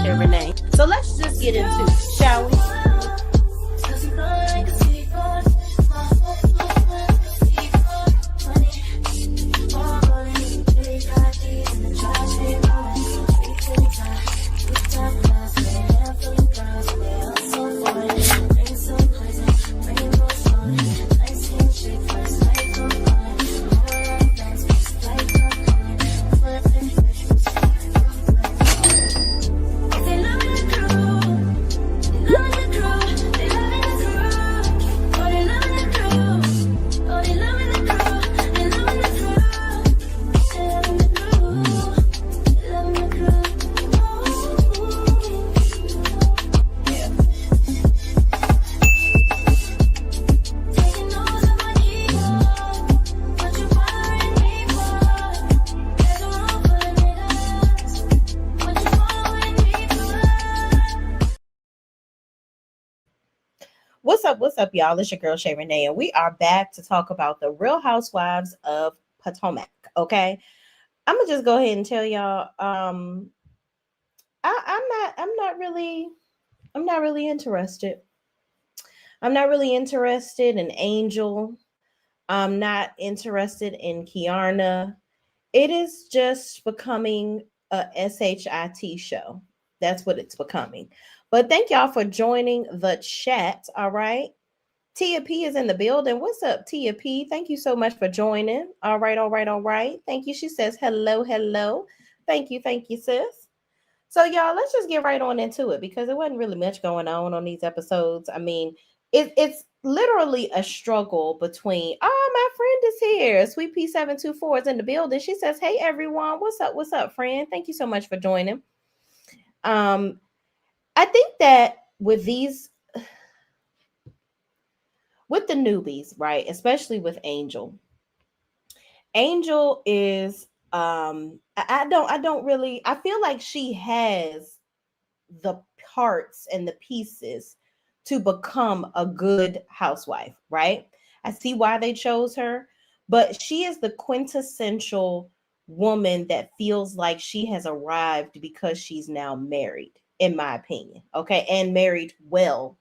Shay Renee. So let's just get into it, shall we? What's up, y'all? It's your girl Shay Renee, and we are back to talk about the Real Housewives of Potomac. Okay, I'm gonna just go ahead and tell y'all. I'm not really interested. I'm not really interested in Angel. I'm not interested in Kiarna. It is just becoming a SHIT show. That's what it's becoming. But thank y'all for joining the chat. All right. Tia P is in the building. What's up, Tia P? Thank you so much for joining. All right. Thank you. She says hello. Thank you, sis. So y'all, let's just get right on into it because there wasn't really much going on these episodes. I mean, it's literally a struggle between, oh, my friend is here. Sweet P724 is in the building. She says, hey, everyone. What's up, friend? Thank you so much for joining. I think that with the newbies, right, especially with Angel is I feel like she has the parts and the pieces to become a good housewife, right? I see why they chose her, but she is the quintessential woman that feels like she has arrived because she's now married, in my opinion, okay, and married well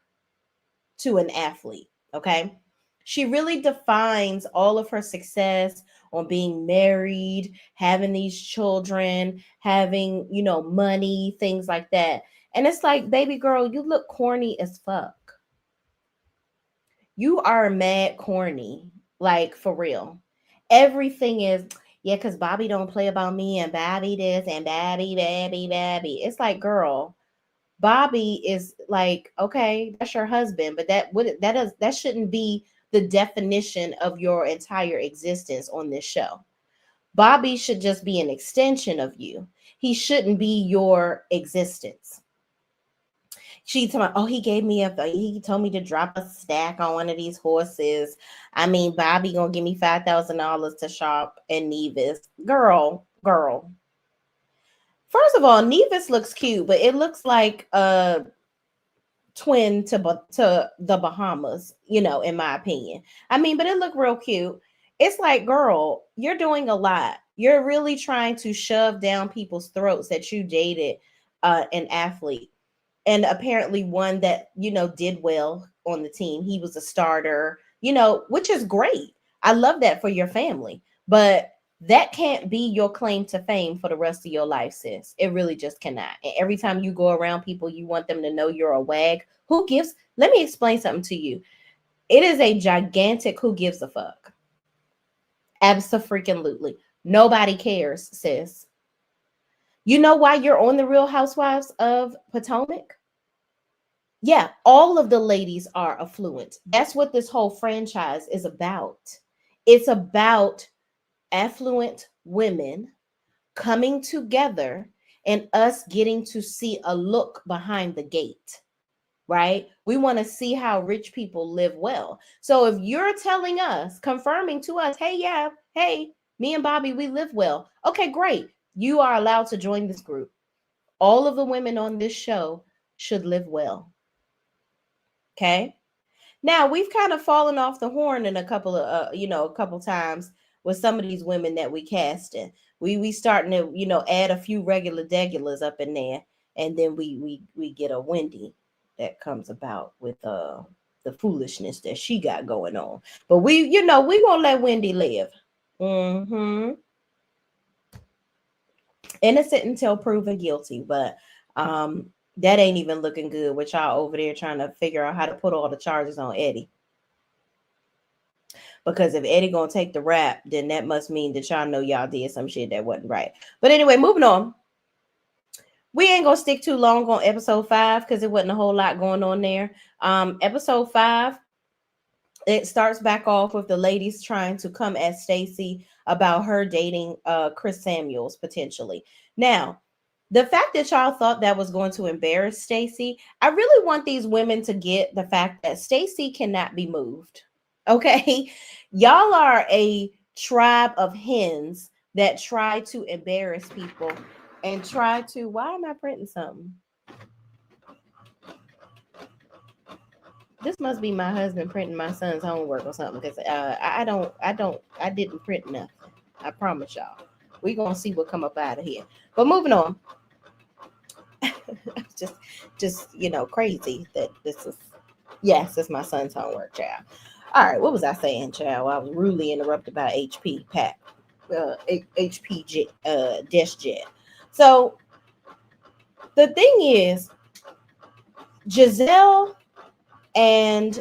to an athlete, okay? She really defines all of her success on being married, having these children, having, money, things like that. And it's like, baby girl, you look corny as fuck. You are mad corny, like for real. Everything is, yeah, because Bobby don't play about me and Bobby this and Bobby. It's like, girl, Bobby is like, okay, that's your husband, but that shouldn't be the definition of your entire existence on this show. Bobby should just be an extension of you. He shouldn't be your existence. She told me, oh, he told me to drop a stack on one of these horses. I mean, Bobby gonna give me $5,000 to shop in Nevis. Girl. First of all, Nevis looks cute, but it looks like a twin to the Bahamas, in my opinion. I mean, but it looked real cute. It's like, girl, you're doing a lot. You're really trying to shove down people's throats that you dated an athlete. And apparently one that, did well on the team. He was a starter, which is great. I love that for your family. But that can't be your claim to fame for the rest of your life, sis. It really just cannot. And every time you go around people, you want them to know you're a wag. Let me explain something to you. It is a gigantic who gives a fuck. Abso-freaking-lutely. Nobody cares, sis. You know why you're on the Real Housewives of Potomac? Yeah, all of the ladies are affluent. That's what this whole franchise is about. It's about affluent women coming together and us getting to see a look behind the gate, right? We want to see how rich people live well. So if you're telling us, confirming to us, hey, me and Bobby, we live well. Okay, great. You are allowed to join this group. All of the women on this show should live well. Okay. Now we've kind of fallen off the horn in a couple times with some of these women that we casting. We starting to, add a few regular degulars up in there. and then we get a Wendy that comes about with the foolishness that she got going on. But we gonna let Wendy live. Mm-hmm. Innocent until proven guilty, but that ain't even looking good with y'all over there trying to figure out how to put all the charges on Eddie. Because if Eddie gonna take the rap, then that must mean that y'all know y'all did some shit that wasn't right. But anyway, moving on. We ain't gonna stick too long on episode 5 because it wasn't a whole lot going on there. Episode 5, it starts back off with the ladies trying to come at Stacey about her dating Chris Samuels potentially. Now, the fact that y'all thought that was going to embarrass Stacey, I really want these women to get the fact that Stacey cannot be moved. Okay? Y'all are a tribe of hens that try to embarrass people and try to, why am I printing something? This must be my husband printing my son's homework or something, because I didn't print nothing. I promise y'all. We gonna see what come up out of here. But moving on. just crazy that this is, yes, it's my son's homework, child. All right, what was I saying, child? I was rudely interrupted by HP Pat, HP desk jet. So the thing is, Giselle and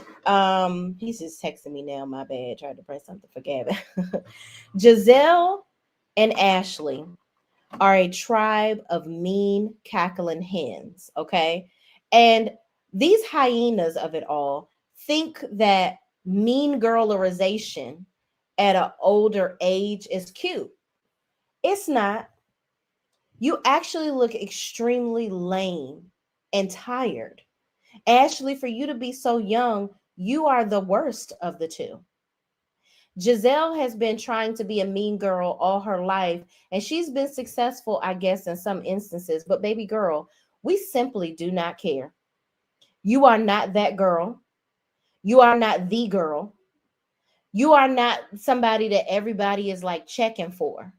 he's just texting me now. My bad. Tried to press something for Gavin. Giselle and Ashley are a tribe of mean, cackling hens. Okay, and these hyenas of it all think that mean girlerization at an older age is cute. It's not. You actually look extremely lame and tired. Ashley, for you to be so young, you are the worst of the two. Giselle has been trying to be a mean girl all her life, and she's been successful, I guess, in some instances. But baby girl, we simply do not care. You are not that girl. You are not the girl. You are not somebody that everybody is like checking for.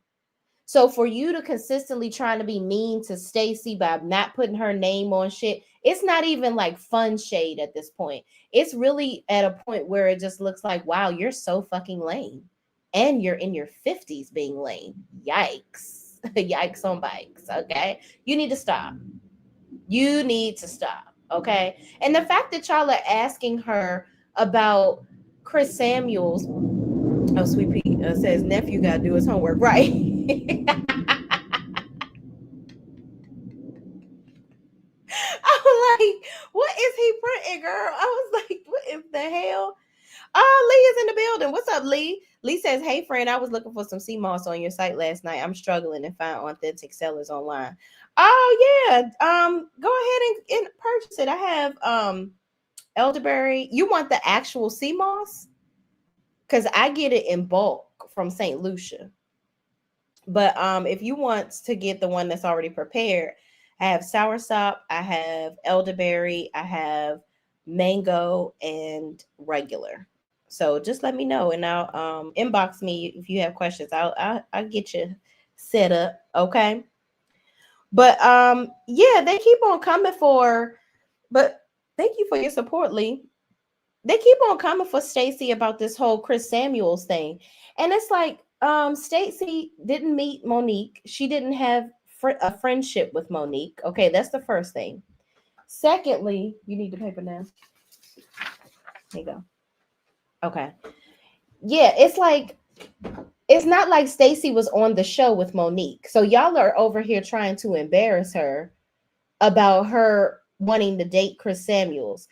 So for you to consistently trying to be mean to Stacey by not putting her name on shit, it's not even like fun shade at this point. It's really at a point where it just looks like, wow, you're so fucking lame. And you're in your 50s being lame. Yikes. Yikes on bikes. Okay. You need to stop. You need to stop. Okay. And the fact that y'all are asking her about Chris Samuels. Oh, Sweet Pea says nephew got to do his homework. Right. I was like, what is he printing, girl? I was like, what in the hell? Oh, Lee is in the building. What's up, Lee? Lee says, hey, friend, I was looking for some sea moss on your site last night. I'm struggling to find authentic sellers online. Oh, yeah. Go ahead and purchase it. I have elderberry. You want the actual sea moss? Because I get it in bulk from St. Lucia. But if you want to get the one that's already prepared, I have soursop, I have elderberry, I have mango, and regular. So just let me know, and I'll inbox me if you have questions. I'll get you set up, okay? But yeah, they keep on coming for. But thank you for your support, Lee. They keep on coming for Stacey about this whole Chris Samuels thing, and it's like Stacey didn't meet Monique. She didn't have a friendship with Monique. Okay, that's the first thing. Secondly, you need the paper now. There you go. Okay. Yeah, it's not like Stacey was on the show with Monique. So y'all are over here trying to embarrass her about her wanting to date Chris Samuels.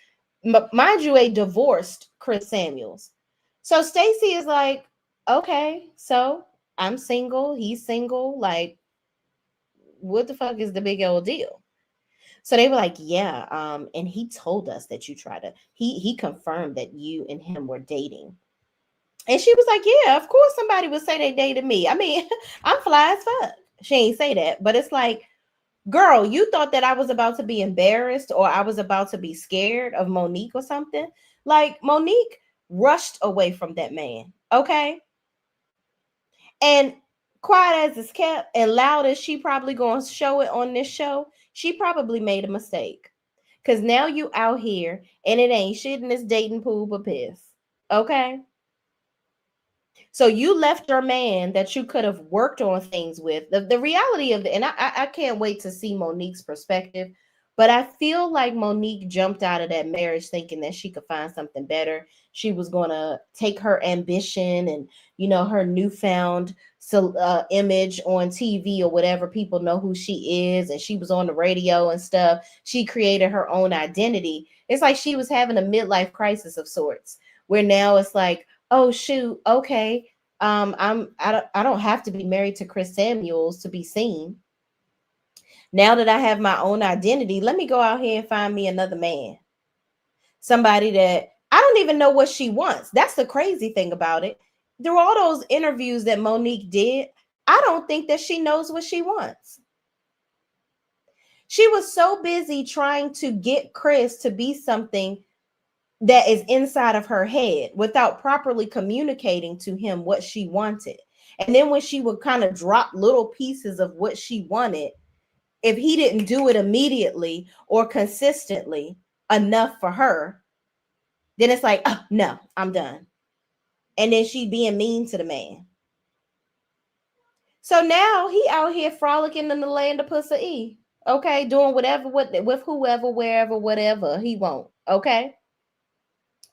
Mind you, a divorced Chris Samuels. So Stacey is like, okay, so I'm single, he's single. Like, what the fuck is the big old deal? So they were like, yeah, and he told us that you tried to, he confirmed that you and him were dating. And she was like, yeah, of course somebody would say they dated me. I mean, I'm fly as fuck. She ain't say that, but it's like, girl, you thought that I was about to be embarrassed or I was about to be scared of Monique or something? Like, Monique rushed away from that man, okay? And quiet as it's kept and loud as she probably going to show it on this show, She probably made a mistake. Cause now you out here and it ain't shit in this dating pool but piss. Okay. So you left your man that you could have worked on things with. The reality of it, and I can't wait to see Monique's perspective, but I feel like Monique jumped out of that marriage thinking that she could find something better. She was going to take her ambition and, her newfound image on TV or whatever, people know who she is, and she was on the radio and stuff. She created her own identity. It's like she was having a midlife crisis of sorts, where now it's like, oh shoot, okay, I don't have to be married to Chris Samuels to be seen. Now that I have my own identity, let me go out here and find me another man. Somebody that I don't even know what she wants. That's the crazy thing about it. Through all those interviews that Monique did, I don't think that she knows what she wants. She was so busy trying to get Chris to be something that is inside of her head without properly communicating to him what she wanted. And then when she would kind of drop little pieces of what she wanted, if he didn't do it immediately or consistently enough for her, then it's like, oh, no, I'm done. And then she being mean to the man. So now he out here frolicking in the land of Pussy E. Okay, doing whatever with whoever, wherever, whatever he want. Okay.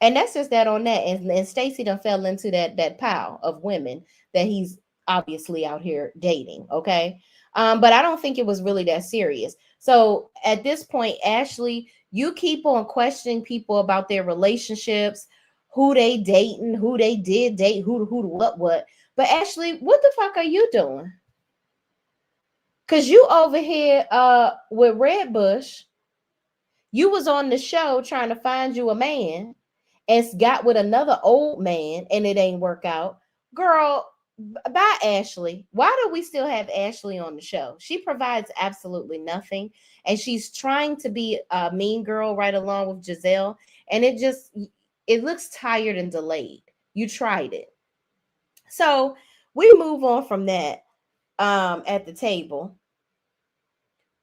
And that's just that on that. And Stacey done fell into that pile of women that he's obviously out here dating. Okay. But I don't think it was really that serious. So at this point, Ashley, you keep on questioning people about their relationships, who they dating, who they did date, who what. But Ashley, what the fuck are you doing? Cause you over here with Red Bush, you was on the show trying to find you a man and got with another old man and it ain't work out. Girl, bye Ashley. Why do we still have Ashley on the show? She provides absolutely nothing, and she's trying to be a mean girl right along with Giselle, and it looks tired and delayed. You tried it. So we move on from that at the table.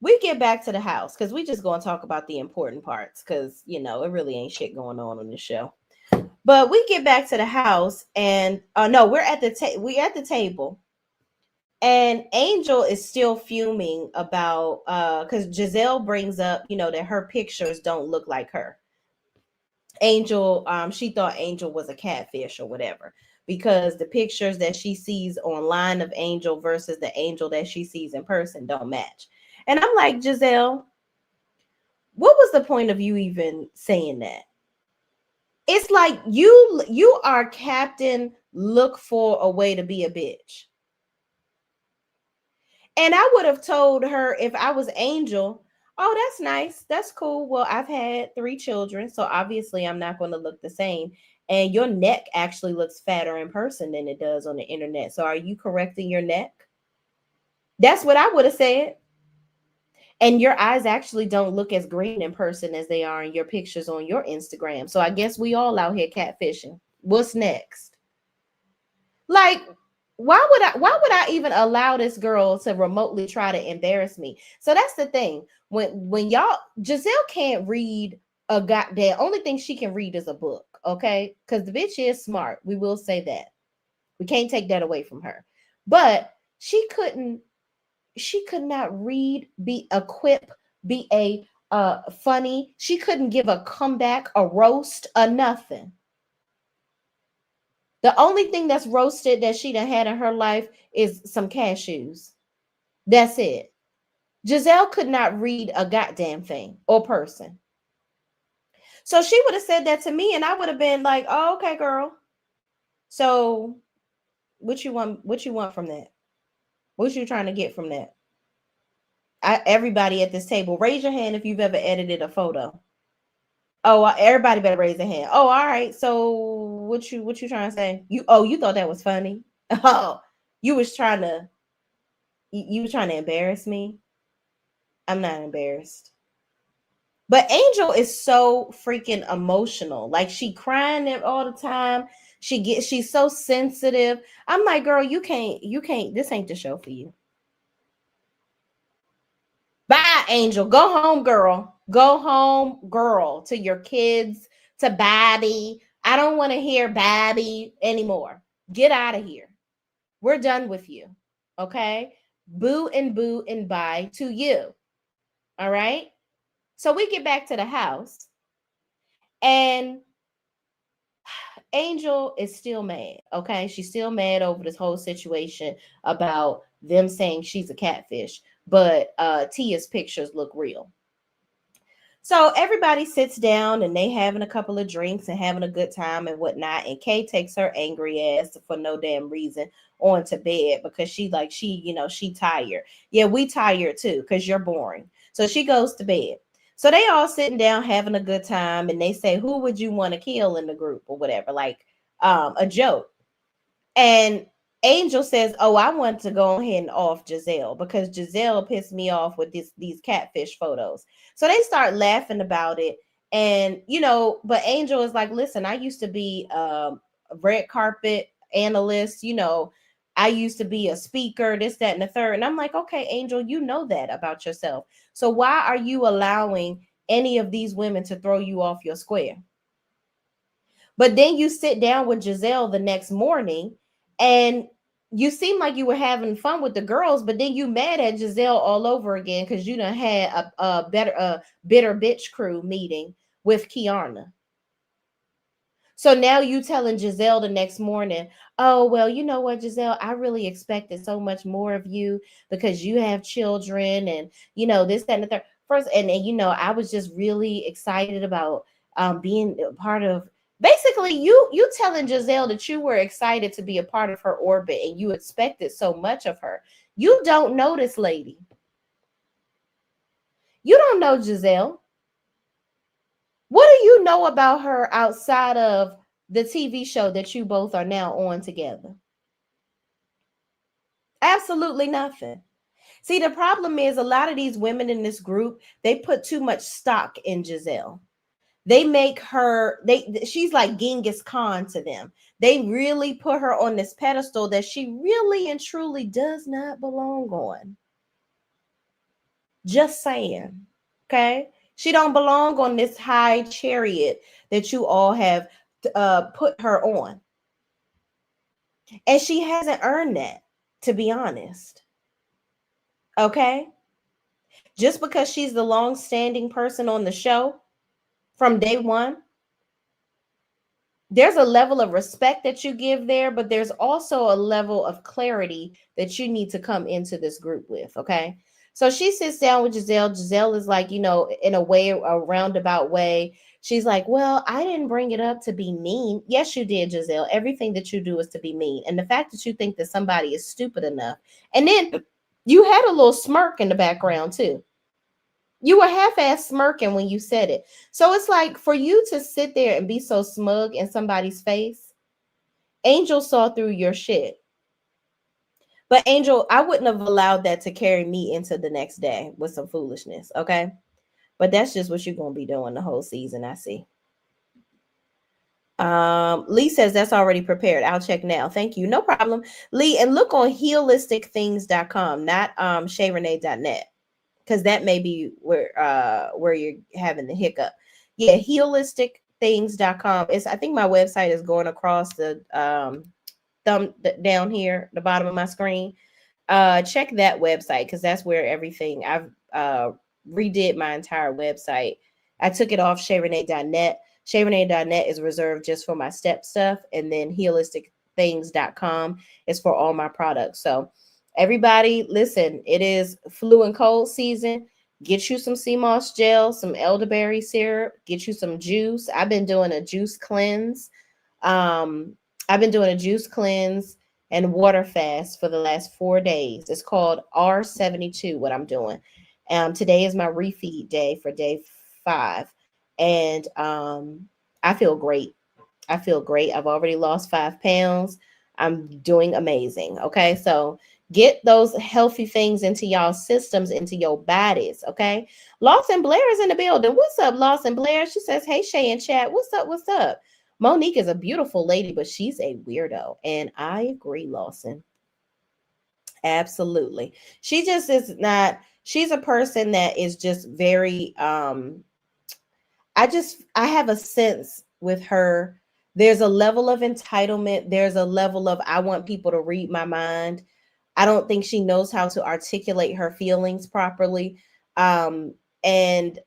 We get back to the house because we just going to talk about the important parts because, it really ain't shit going on the show. But we get back to the house and no, we're at the table, and Angel is still fuming about because Giselle brings up, that her pictures don't look like her. Angel, she thought Angel was a catfish or whatever because the pictures that she sees online of Angel versus the Angel that she sees in person don't match. And I'm like, Giselle, what was the point of you even saying that? It's like you are Captain Look for a way to be a bitch. And I would have told her if I was Angel, oh, that's nice. That's cool. Well, I've had 3 children, so obviously I'm not going to look the same. And your neck actually looks fatter in person than it does on the internet. So are you correcting your neck? That's what I would have said. And your eyes actually don't look as green in person as they are in your pictures on your Instagram. So I guess we all out here catfishing. What's next? Like, why would I even allow this girl to remotely try to embarrass me? So that's the thing. When y'all, Giselle can't read a goddamn, only thing she can read is a book, okay? Because the bitch is smart. We will say that. We can't take that away from her. But she could not read, be a quip, be a funny. She couldn't give a comeback, a roast, a nothing. The only thing that's roasted that she done had in her life is some cashews. That's it. Giselle could not read a goddamn thing or person. So she would have said that to me and I would have been like, oh, okay, girl. So what you want from that? What you trying to get from that? Everybody at this table, raise your hand if you've ever edited a photo. Oh, everybody better raise their hand. Oh, all right. So what you trying to say? You thought that was funny? Oh, you were trying to embarrass me. I'm not embarrassed. But Angel is so freaking emotional. Like she crying all the time. She's so sensitive. I'm like, girl, you can't, this ain't the show for you. Bye, Angel. Go home, girl. Go home, girl, to your kids, to Babby. I don't want to hear Babby anymore. Get out of here. We're done with you. Okay? Boo and bye to you. All right? So we get back to the house, and Angel is still mad. Okay? She's still mad over this whole situation about them saying she's a catfish, but Tia's pictures look real. So everybody sits down and they having a couple of drinks and having a good time and whatnot. And Kay takes her angry ass for no damn reason on to bed because she tired. Yeah, we tired too because you're boring. So she goes to bed. So they all sitting down having a good time and they say, who would you want to kill in the group or whatever, like a joke. And Angel says, "Oh, I want to go ahead and off Giselle because Giselle pissed me off with these catfish photos." So they start laughing about it, and but Angel is like, "Listen, I used to be a red carpet analyst. I used to be a speaker, this, that, and the third." And I'm like, "Okay, Angel, you know that about yourself. So why are you allowing any of these women to throw you off your square?" But then you sit down with Giselle the next morning and you seem like you were having fun with the girls, but then you mad at Giselle all over again because you done had a bitter bitch crew meeting with Kiana. So now you telling Giselle the next morning, "Oh, well, you know what, Giselle, I really expected so much more of you because you have children and, this, that, and the third." First, and I was just really excited about being a part of, basically, you telling Giselle that you were excited to be a part of her orbit and you expected so much of her. You don't know this lady. You don't know Giselle. What do you know about her outside of the TV show that you both are now on together? Absolutely nothing. See, the problem is a lot of these women in this group, they put too much stock in Giselle. They make her, she's like Genghis Khan to them. They really put her on this pedestal that she really and truly does not belong on. Just saying. Okay? She don't belong on this high chariot that you all have put her on. And she hasn't earned that, to be honest. Okay? Just because she's the long-standing person on the show from day one, there's a level of respect that you give there, but there's also a level of clarity that you need to come into this group with, okay? So she sits down with Giselle. Giselle is like, in a roundabout way. She's like, "Well, I didn't bring it up to be mean." Yes, you did, Giselle. Everything that you do is to be mean. And the fact that you think that somebody is stupid enough. And then you had a little smirk in the background too. You were half-ass smirking when you said it. So it's like, for you to sit there and be so smug in somebody's face, Angel saw through your shit. But Angel, I wouldn't have allowed that to carry me into the next day with some foolishness, okay? But that's just what you're going to be doing the whole season, I see. Lee says that's already prepared. I'll check now. Thank you. No problem. Lee, and look on healisticthings.com, not shayrenee.net. Because that may be where you're having the hiccup. Yeah, healisticthings.com. I think my website is going across the thumb down here, the bottom of my screen. Check that website because that's where everything, I've redid my entire website. I took it off shayrenee.net. Shayrenee.net is reserved just for my step stuff, and then healisticthings.com is for all my products. So everybody, listen, it is flu and cold season. Get you some sea moss gel, some elderberry syrup, get you some juice. I've been doing a juice cleanse. I've been doing a juice cleanse and water fast for the last 4 days. It's called R72, what I'm doing. Today is my refeed day for day 5. And I feel great. I feel great. I've already lost 5 pounds. I'm doing amazing. Okay. So get those healthy things into y'all systems, into your bodies. Okay. Lawson Blair is in the building. What's up, Lawson Blair? She says, "Hey, Shay and chat. What's up? What's up?" Monique is a beautiful lady, but she's a weirdo. And I agree, Lawson. Absolutely. She just is not, She's a person that is just very I have a sense with her. There's a level of entitlement. There's a level of I want people to read my mind. I don't think she knows how to articulate her feelings properly. And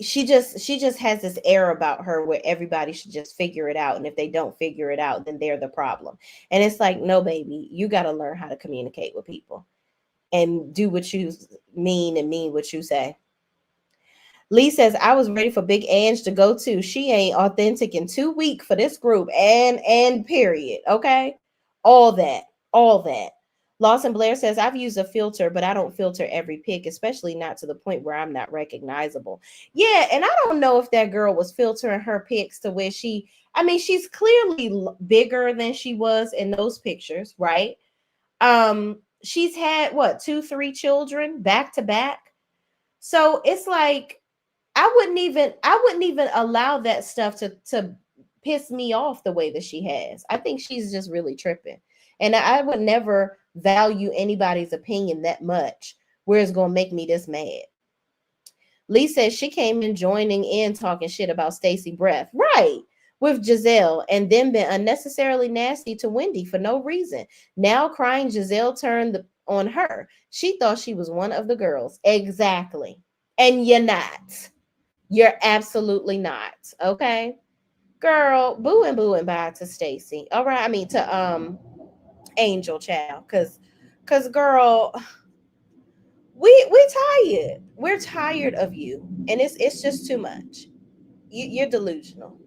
she just has this air about her where everybody should just figure it out. And if they don't figure it out, then they're the problem. And it's like, no, baby, you got to learn how to communicate with people and do what you mean and mean what you say. Lee says, I was ready for Big Ange to go too. She ain't authentic and too weak for this group. And period. Okay. All that. All that. Lawson Blair says, I've used a filter, but I don't filter every pic, especially not to the point where I'm not recognizable. Yeah, and I don't know if that girl was filtering her pics to where I mean, she's clearly bigger than she was in those pictures, right? She's had what, 2, 3 children back to back. So it's like I wouldn't even allow that stuff to piss me off the way that she has. I think she's just really tripping. And I would never value anybody's opinion that much where it's going to make me this mad. Lee says she came in joining in talking shit about Stacey Breath. Right. With Giselle and then been unnecessarily nasty to Wendy for no reason. Now crying Giselle turned on her. She thought she was one of the girls. Exactly. And you're not. You're absolutely not. Okay. Girl, boo and bye to Stacy. All right. I mean to Angel Child. Cause girl, we tired. We're tired of you. And it's just too much. You're delusional.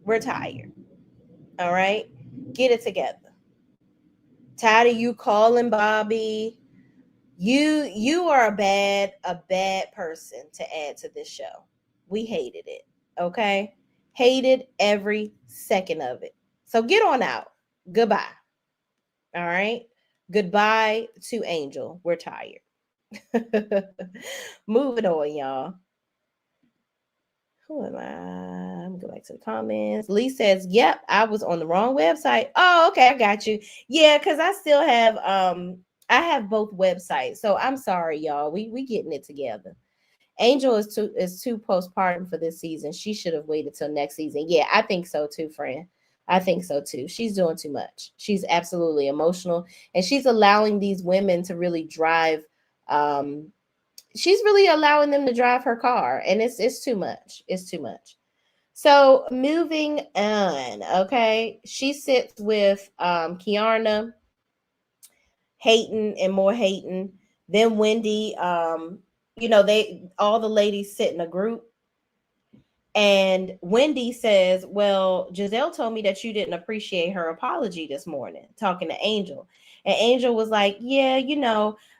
We're tired. All right. Get it together. Tired of you calling Bobby. You are a bad person to add to this show. We hated it. Okay? Hated every second of it. So get on out. Goodbye. All right? Goodbye to Angel. We're tired. Moving on, y'all. Who am I? I'm going back to the comments. Lee says, "Yep, I was on the wrong website." Oh, okay, I got you. Yeah, because I still have I have both websites. So I'm sorry, y'all. We getting it together. Angel is too postpartum for this season. She should have waited till next season. Yeah, I think so too, friend. I think so too. She's doing too much. She's absolutely emotional, and she's allowing these women to really drive. She's really allowing them to drive her car, and it's too much. It's too much. So moving on. Okay, she sits with Kiarna, hating and more hating. Then Wendy, they all the ladies sit in a group. And Wendy says, well, Giselle told me that you didn't appreciate her apology this morning, talking to Angel. And Angel was like, yeah,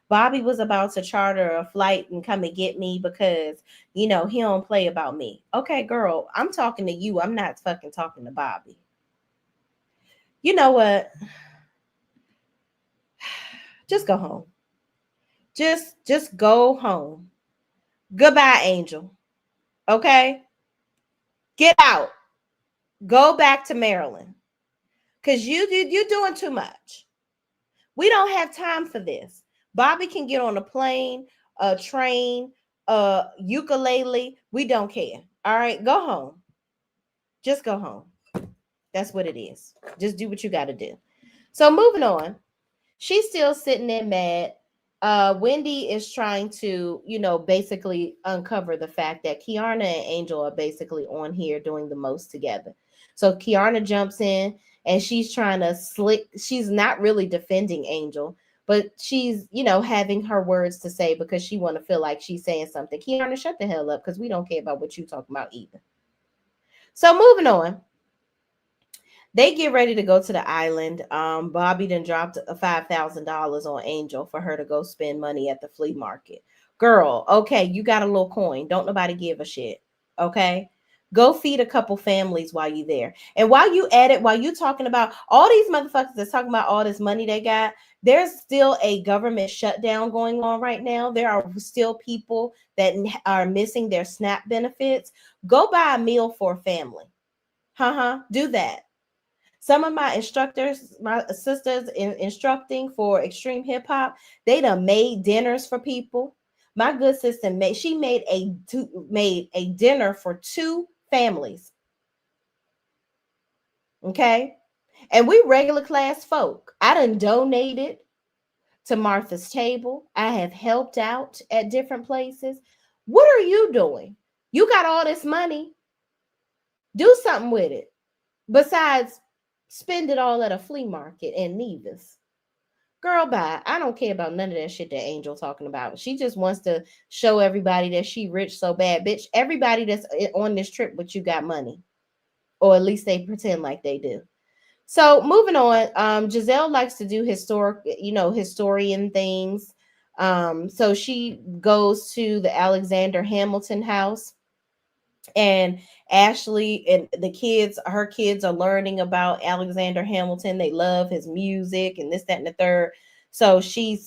Bobby was about to charter a flight and come and get me because, he don't play about me. Okay, girl, I'm talking to you. I'm not fucking talking to Bobby. You know what? Just go home. Just go home. Goodbye, Angel. Okay? Get out. Go back to Maryland. Because you're doing too much. We don't have time for this. Bobby can get on a plane, a train, a ukulele. We don't care. All right, go home. Just go home. That's what it is. Just do what you got to do. So moving on. She's still sitting there mad. Wendy is trying to, basically uncover the fact that Kiarna and Angel are basically on here doing the most together. So Kiarna jumps in and she's trying to slick. She's not really defending Angel, but she's, having her words to say because she want to feel like she's saying something. Kiarna, shut the hell up because we don't care about what you talking about either. So moving on. They get ready to go to the island. Bobby then dropped $5,000 on Angel for her to go spend money at the flea market. Girl, okay, you got a little coin. Don't nobody give a shit. Okay. Go feed a couple families while you're there. And while you at it, while you talking about all these motherfuckers that's talking about all this money they got, there's still a government shutdown going on right now. There are still people that are missing their SNAP benefits. Go buy a meal for a family. Do that. Some of my instructors, my sisters in instructing for extreme hip hop, they done made dinners for people. My good sister made a dinner for two families. Okay. And we regular class folk. I done donated to Martha's Table. I have helped out at different places. What are you doing? You got all this money. Do something with it. Besides, spend it all at a flea market in Nevis. Girl, bye. I don't care about none of that shit that Angel talking about. She just wants to show everybody that she rich so bad. Bitch, everybody that's on this trip with you got money. Or at least they pretend like they do. So moving on, Giselle likes to do historian things. So she goes to the Alexander Hamilton house, and Ashley and her kids are learning about Alexander Hamilton. They love his music and this, that, and the third. So she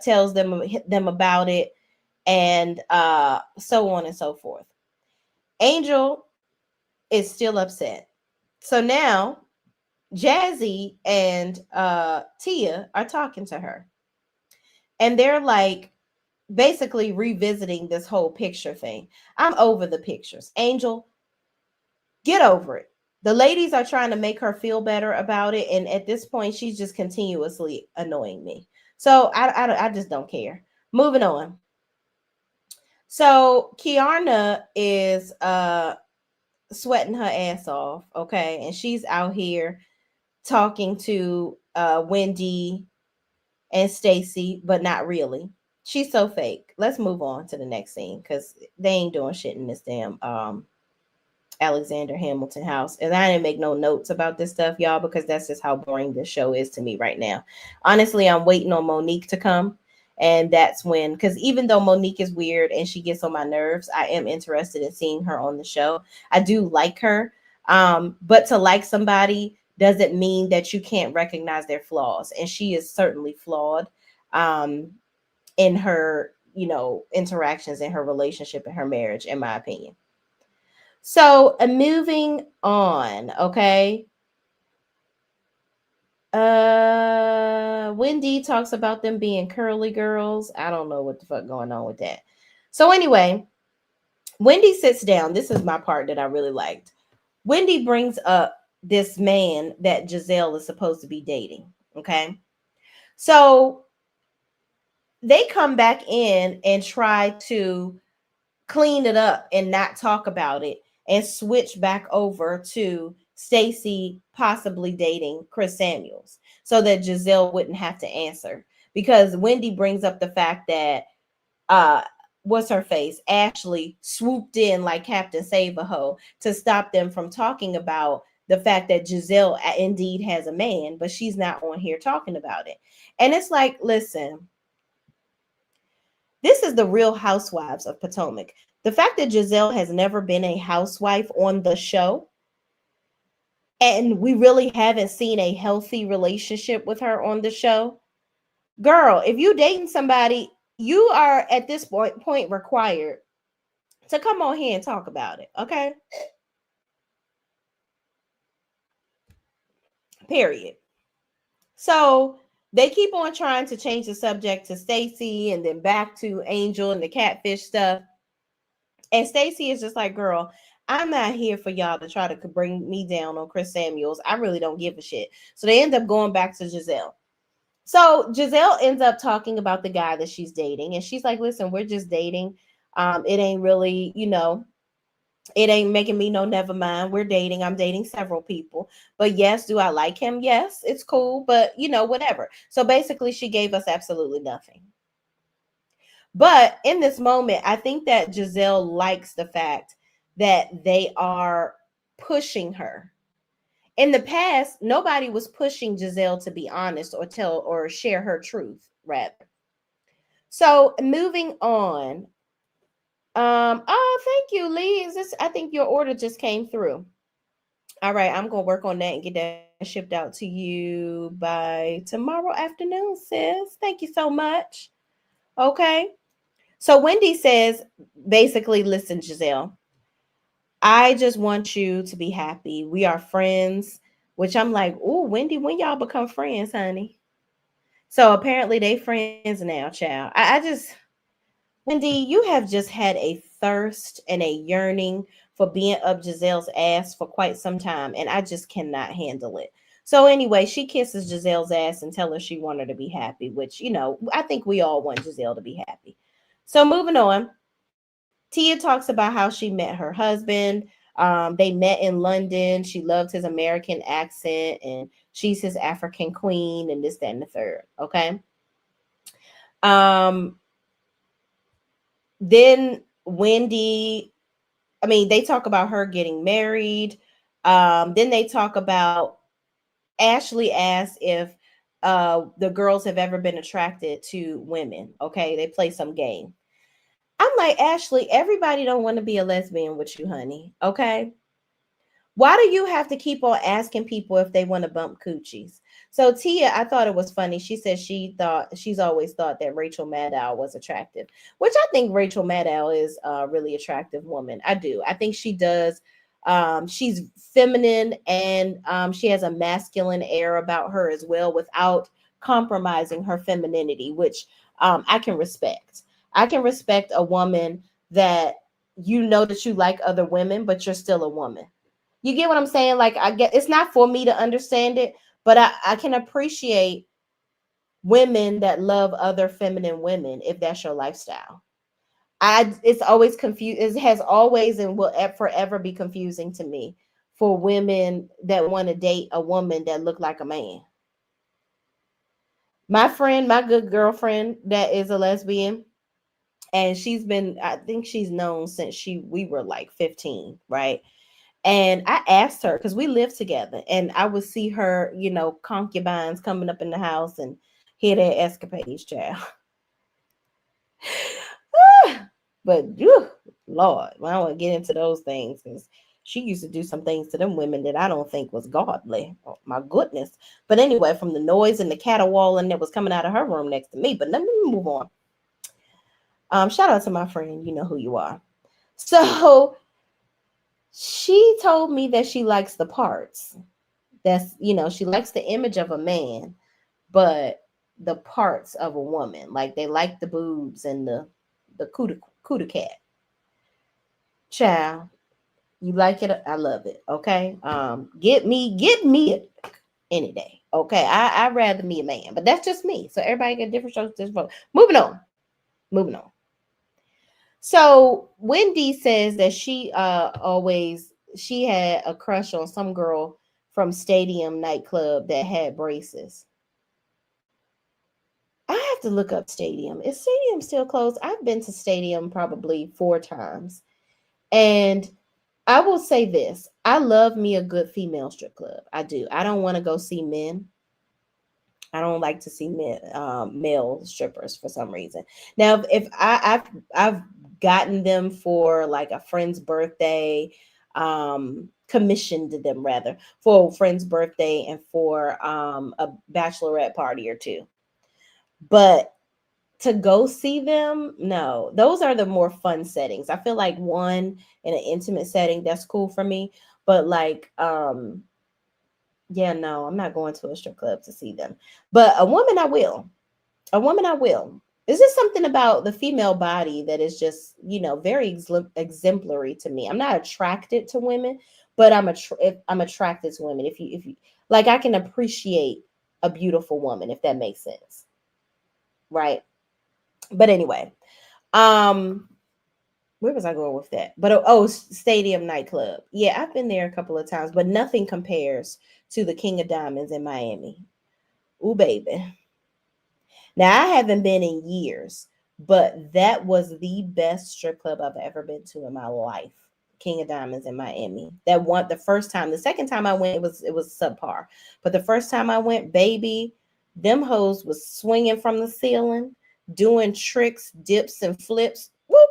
tells them about it, and so on and so forth. Angel is still upset. So now Jazzy and Tia are talking to her, and they're like basically revisiting this whole picture thing. I'm over the pictures. Angel, get over it. The ladies are trying to make her feel better about it, and at this point, she's just continuously annoying me. So I just don't care. Moving on. So Kiana is sweating her ass off, okay, and she's out here talking to Wendy and Stacy, but not really. She's so fake. Let's move on to the next scene because they ain't doing shit in this damn Alexander Hamilton house. And I didn't make no notes about this stuff, y'all, because that's just how boring this show is to me right now. Honestly, I'm waiting on Monique to come. And that's when, because even though Monique is weird and she gets on my nerves, I am interested in seeing her on the show. I do like her. But to like somebody doesn't mean that you can't recognize their flaws. And she is certainly flawed in her, interactions in her relationship and her marriage, in my opinion. So moving on, okay. Wendy talks about them being curly girls. I don't know what the fuck going on with that. So anyway, Wendy sits down. This is my part that I really liked. Wendy brings up this man that Giselle is supposed to be dating. Okay. So they come back in and try to clean it up and not talk about it and switch back over to Stacy possibly dating Chris Samuels so that Giselle wouldn't have to answer, because Wendy brings up the fact that what's her face, Ashley, swooped in like Captain Save-A-Ho to stop them from talking about the fact that Giselle indeed has a man, but she's not on here talking about it. And it's like, listen, this is the Real Housewives of Potomac. The fact that Giselle has never been a housewife on the show, and we really haven't seen a healthy relationship with her on the show. Girl, if you dating somebody, you are at this point required to come on here and talk about it, okay? Period. So they keep on trying to change the subject to Stacy and then back to Angel and the catfish stuff. And Stacy is just like, girl, I'm not here for y'all to try to bring me down on Chris Samuels. I really don't give a shit. So they end up going back to Giselle. So Giselle ends up talking about the guy that she's dating. And she's like, listen, we're just dating. It ain't really, it ain't making me no never mind. We're dating. I'm dating several people. But yes, do I like him? Yes, it's cool. But, whatever. So basically, she gave us absolutely nothing. But in this moment, I think that Giselle likes the fact that they are pushing her. In the past, nobody was pushing Giselle to be honest or tell or share her truth, rather. So moving on. Oh, thank you, Lee. I think your order just came through. All right, I'm gonna work on that and get that shipped out to you by tomorrow afternoon, sis. Thank you so much. Okay. So Wendy says, basically, listen, Giselle, I just want you to be happy. We are friends. which I'm like, "Ooh, Wendy, when y'all become friends, honey?" So apparently they friends now, child. I just, Wendy, you have just had a thirst and a yearning for being up Giselle's ass for quite some time, and I just cannot handle it. So anyway, she kisses Giselle's ass and tell her she want her to be happy, which, I think we all want Giselle to be happy. So moving on, Tia talks about how she met her husband. They met in London. She loved his American accent, and she's his African queen, and this, that, and the third. Okay. Um, then Wendy, I mean, they talk about her getting married. Then they talk about Ashley asks if the girls have ever been attracted to women. Okay, they play some game. I'm like, Ashley, everybody don't want to be a lesbian with you, honey. Okay. Why do you have to keep on asking people if they want to bump coochies? So Tia, I thought it was funny. She said she's always thought that Rachel Maddow was attractive, which I think Rachel Maddow is a really attractive woman. I do. I think she does. She's feminine, and she has a masculine air about her as well, without compromising her femininity, which I can respect. I can respect a woman that that you like other women, but you're still a woman. You get what I'm saying? Like, I get, it's not for me to understand it, but I can appreciate women that love other feminine women if that's your lifestyle. It's always confused. It has always and will forever be confusing to me for women that want to date a woman that look like a man. My friend, my good girlfriend that is a lesbian, and I think she's known since we were like 15, right? And I asked her, because we lived together, and I would see her, concubines coming up in the house and hear their escapades, child. But Lord, well, I don't want to get into those things, because she used to do some things to them women that I don't think was godly. Oh, my goodness. But anyway, from the noise and the caterwauling that was coming out of her room next to me. But let me move on. Shout out to my friend. You know who you are. So she told me that she likes the parts. She likes the image of a man, but the parts of a woman. Like, they like the boobs and the cootie cat. Child, you like it? I love it. Okay. Get me it any day. Okay. I'd rather me a man, but that's just me. So everybody get different strokes, different vote. Moving on. Moving on. So Wendy says that she had a crush on some girl from Stadium nightclub that had braces. I have to look up Stadium. Is Stadium still closed? I've been to Stadium probably 4 times. And I will say this. I love me a good female strip club. I do. I don't want to go see men. I don't like to see male strippers for some reason. Now, if I've gotten them for like a friend's birthday, commissioned them rather for a friend's birthday and for a bachelorette party or two. But to go see them, no, those are the more fun settings. I feel like one in an intimate setting, that's cool for me. But like, yeah, no, I'm not going to a strip club to see them. But a woman, I will. A woman, I will. Is this something about the female body that is just, very exemplary to me? I'm not attracted to women, but I'm attracted to women. If you like, I can appreciate a beautiful woman, if that makes sense, right? But anyway, where was I going with that? But Stadium nightclub. Yeah, I've been there a couple of times, but nothing compares to the King of Diamonds in Miami. Ooh, baby. Now, I haven't been in years, but that was the best strip club I've ever been to in my life. King of Diamonds in Miami. That one, the first time, the second time I went, it was subpar. But the first time I went, baby, them hoes was swinging from the ceiling, doing tricks, dips, and flips. Whoop.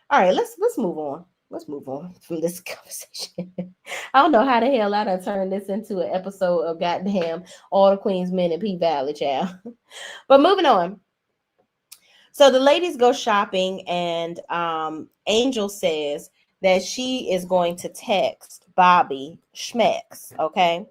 All right, let's move on. Let's move on from this conversation. I don't know how the hell I done turned this into an episode of goddamn All the Queen's Men in P Valley, child. But moving on. So the ladies go shopping, and Angel says that she is going to text Bobby Schmecks, okay?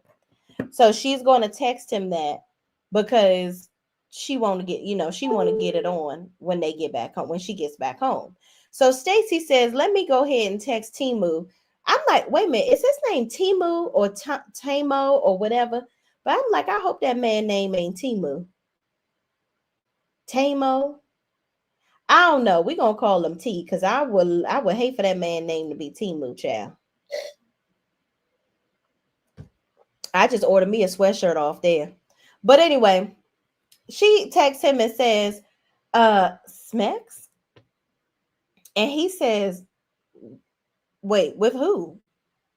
So she's going to text him that because she want to get, she want to get it on when they get back home, when she gets back home. So Stacy says, let me go ahead and text Timu. I'm like, wait a minute, is his name Timu or Tamo or whatever? But I'm like, I hope that man name ain't Timu. Tamo. I don't know. We're gonna call him T because I would hate for that man name to be Timu, child. I just ordered me a sweatshirt off there. But anyway, she texts him and says, Smacks? And he says, wait, with who?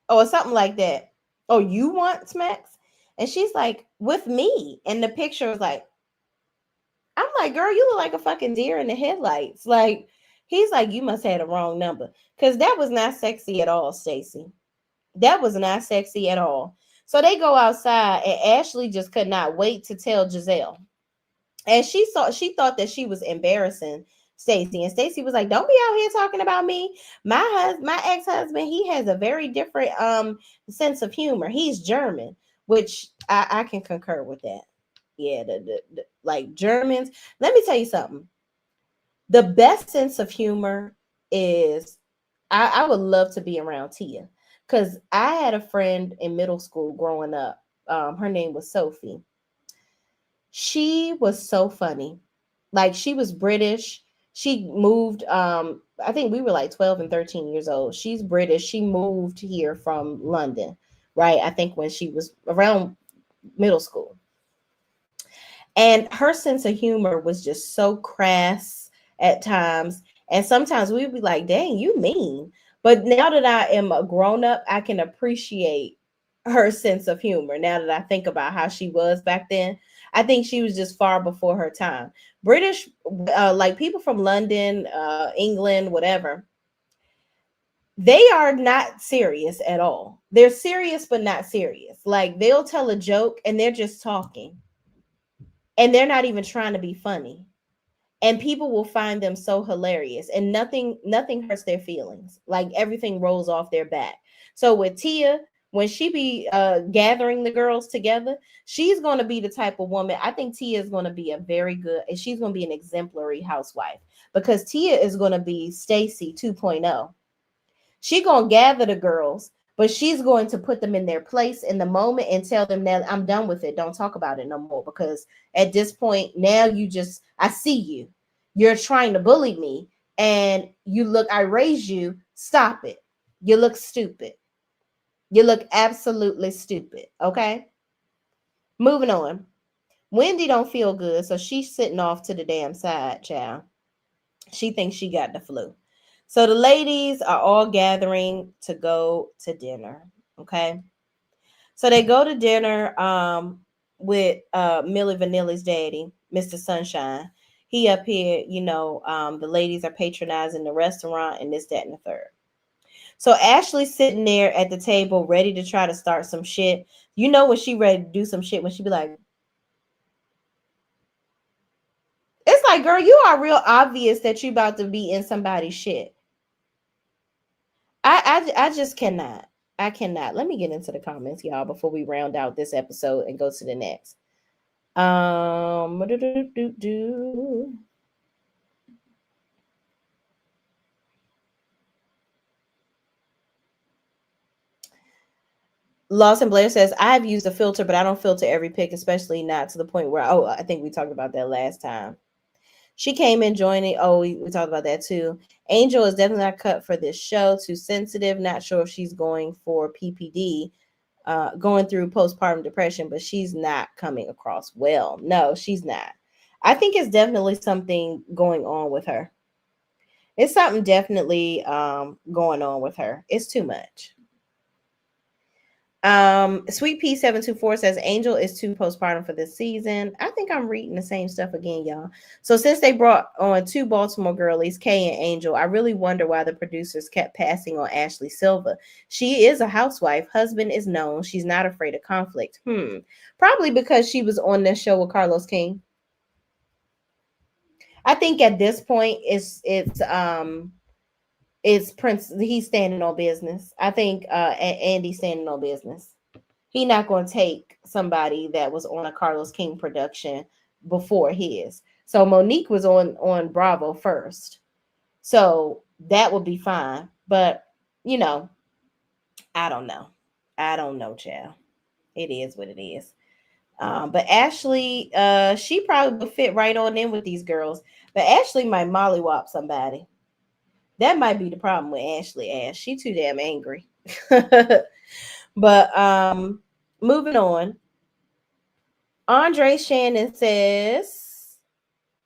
Or something like that. Oh, you want Smacks? And she's like, with me. And the picture was like, I'm like, girl, you look like a fucking deer in the headlights. Like, he's like, you must have the wrong number. Because that was not sexy at all, Stacy. That was not sexy at all. So they go outside, and Ashley just could not wait to tell Giselle. And she thought that she was embarrassing Stacy. And Stacy was like, don't be out here talking about me. My ex-husband, he has a very different sense of humor. He's German, which I can concur with that. Yeah, the like Germans. Let me tell you something. The best sense of humor is I would love to be around Tia. Because I had a friend in middle school growing up. Her name was Sophie. She was so funny. Like, she was British. She moved, I think we were like 12 and 13 years old. She's British. She moved here from London, right? I think when she was around middle school. And her sense of humor was just so crass at times. And sometimes we'd be like, dang, you mean. But now that I am a grown up, I can appreciate her sense of humor. Now that I think about how she was back then, I think she was just far before her time. British, like people from London, England, whatever, they are not serious at all. They're serious, but not serious. Like, they'll tell a joke and they're just talking, and they're not even trying to be funny, and people will find them so hilarious, and nothing hurts their feelings. Like, everything rolls off their back. So with Tia, when she be gathering the girls together, she's going to be the type of woman. I think Tia is going to be a very good, and she's going to be an exemplary housewife, because Tia is going to be Stacy 2.0. She going to gather the girls, but she's going to put them in their place in the moment and tell them that I'm done with it. Don't talk about it no more, because at this point now I see you. You're trying to bully me, and I raised you. Stop it. You look stupid. You look absolutely stupid. Okay. Moving on. Wendy don't feel good, so she's sitting off to the damn side, child. She thinks she got the flu. So the ladies are all gathering to go to dinner. Okay. So they go to dinner with Millie Vanilli's daddy, Mr. Sunshine. He up here, the ladies are patronizing the restaurant and this, that, and the third. So Ashley's sitting there at the table ready to try to start some shit. When she ready to do some shit, when she be like, it's like, girl, you are real obvious that you about to be in somebody's shit. I just cannot. I cannot. Let me get into the comments, y'all, before we round out this episode and go to the next. Lawson Blair says, I've used a filter, but I don't filter every pic, especially not to the point where, I think we talked about that last time. She came in joining. Oh, we talked about that too. Angel is definitely not cut for this show. Too sensitive. Not sure if she's going for PPD, going through postpartum depression, but she's not coming across well. No, she's not. I think it's definitely something going on with her. It's something definitely going on with her. It's too much. Sweet P724 says Angel is too postpartum for this season. I think I'm reading the same stuff again, y'all. So since they brought on two Baltimore girlies, Kay and Angel, I really wonder why the producers kept passing on Ashley Silva. She is a housewife. Husband is known. She's not afraid of conflict. Probably because she was on this show with Carlos King. I think at this point it's Prince. He's standing on business. I think Andy's standing on business. He not going to take somebody that was on a Carlos King production before his. So Monique was on Bravo first. So that would be fine. But, you know, I don't know. I don't know, child. It is what it is. But Ashley, she probably would fit right on in with these girls. But Ashley might mollywop somebody. That might be the problem with Ashley. Ash, she too damn angry. But moving on. Andre Shannon says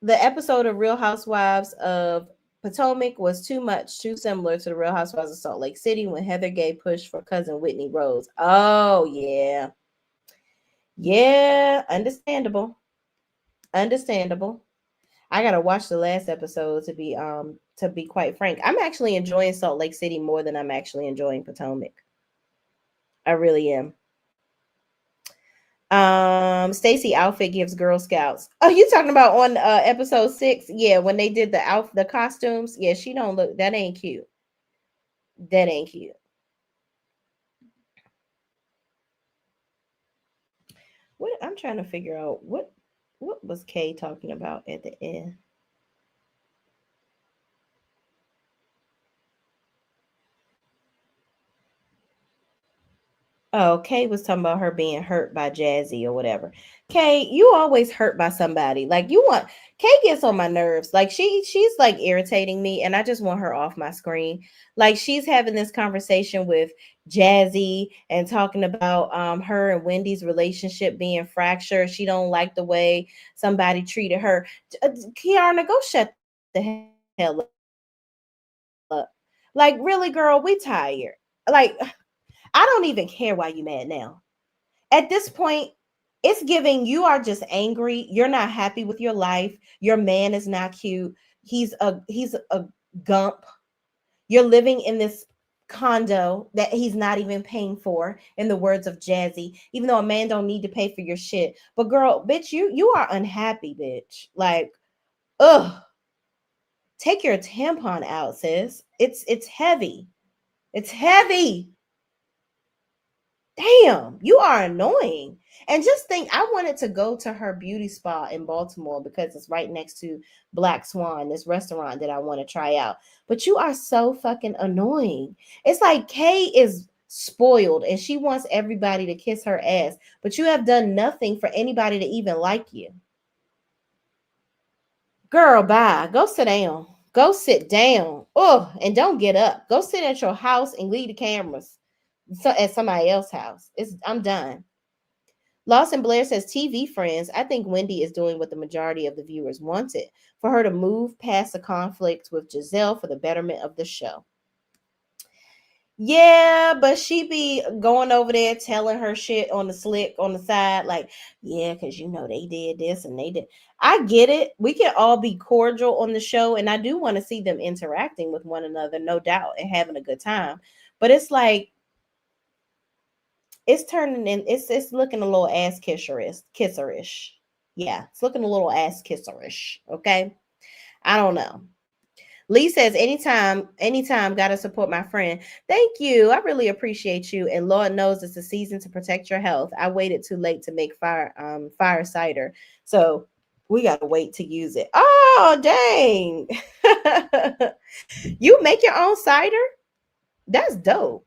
the episode of Real Housewives of Potomac was too much, too similar to the Real Housewives of Salt Lake City when Heather Gay pushed for cousin Whitney Rose. Oh yeah. Yeah, understandable. Understandable. I gotta watch the last episode to be quite frank. I'm actually enjoying Salt Lake City more than I'm actually enjoying Potomac. I really am. Stacy outfit gives Girl Scouts. Oh, you talking about on episode 6? Yeah, when they did the costumes. Yeah, she don't look, that ain't cute. That ain't cute. What I'm trying to figure out what was Kay talking about at the end? Oh, Kay was talking about her being hurt by Jazzy or whatever. Kay, you always hurt by somebody. Like you want Kay gets on my nerves. Like she's like irritating me and I just want her off my screen. Like she's having this conversation with Jazzy and talking about her and Wendy's relationship being fractured. She don't like the way somebody treated her. Kiana, go shut the hell up. Like really, girl, we tired. Like I don't even care why you mad now. At this point, it's giving you are just angry. You're not happy with your life. Your man is not cute. He's a gump. You're living in this condo that he's not even paying for, in the words of Jazzy, even though a man don't need to pay for your shit. But girl, bitch, you are unhappy, bitch. Like, ugh. Take your tampon out, sis. It's heavy. It's heavy. Damn, you are annoying. And just think, I wanted to go to her beauty spa in Baltimore because it's right next to Black Swan, this restaurant that I want to try out. But you are so fucking annoying. It's like Kay is spoiled and she wants everybody to kiss her ass, but you have done nothing for anybody to even like you. Girl, bye. Go sit down. Go sit down. Oh, and don't get up. Go sit at your house and leave the cameras at somebody else's house. I'm done. Lawson Blair says TV friends. I think Wendy is doing what the majority of the viewers wanted, for her to move past the conflict with Giselle for the betterment of the show. Yeah, but she be going over there telling her shit on the slick on the side, like, yeah, because you know they did this and they did. I get it. We can all be cordial on the show, and I do want to see them interacting with one another, no doubt, and having a good time. But it's like it's turning in. It's looking a little ass kisserish. Yeah, it's looking a little ass kisserish. Okay, I don't know. Lee says, anytime, gotta support my friend. Thank you. I really appreciate you. And Lord knows it's a season to protect your health. I waited too late to make fire cider. So we gotta wait to use it. Oh, dang. You make your own cider? That's dope.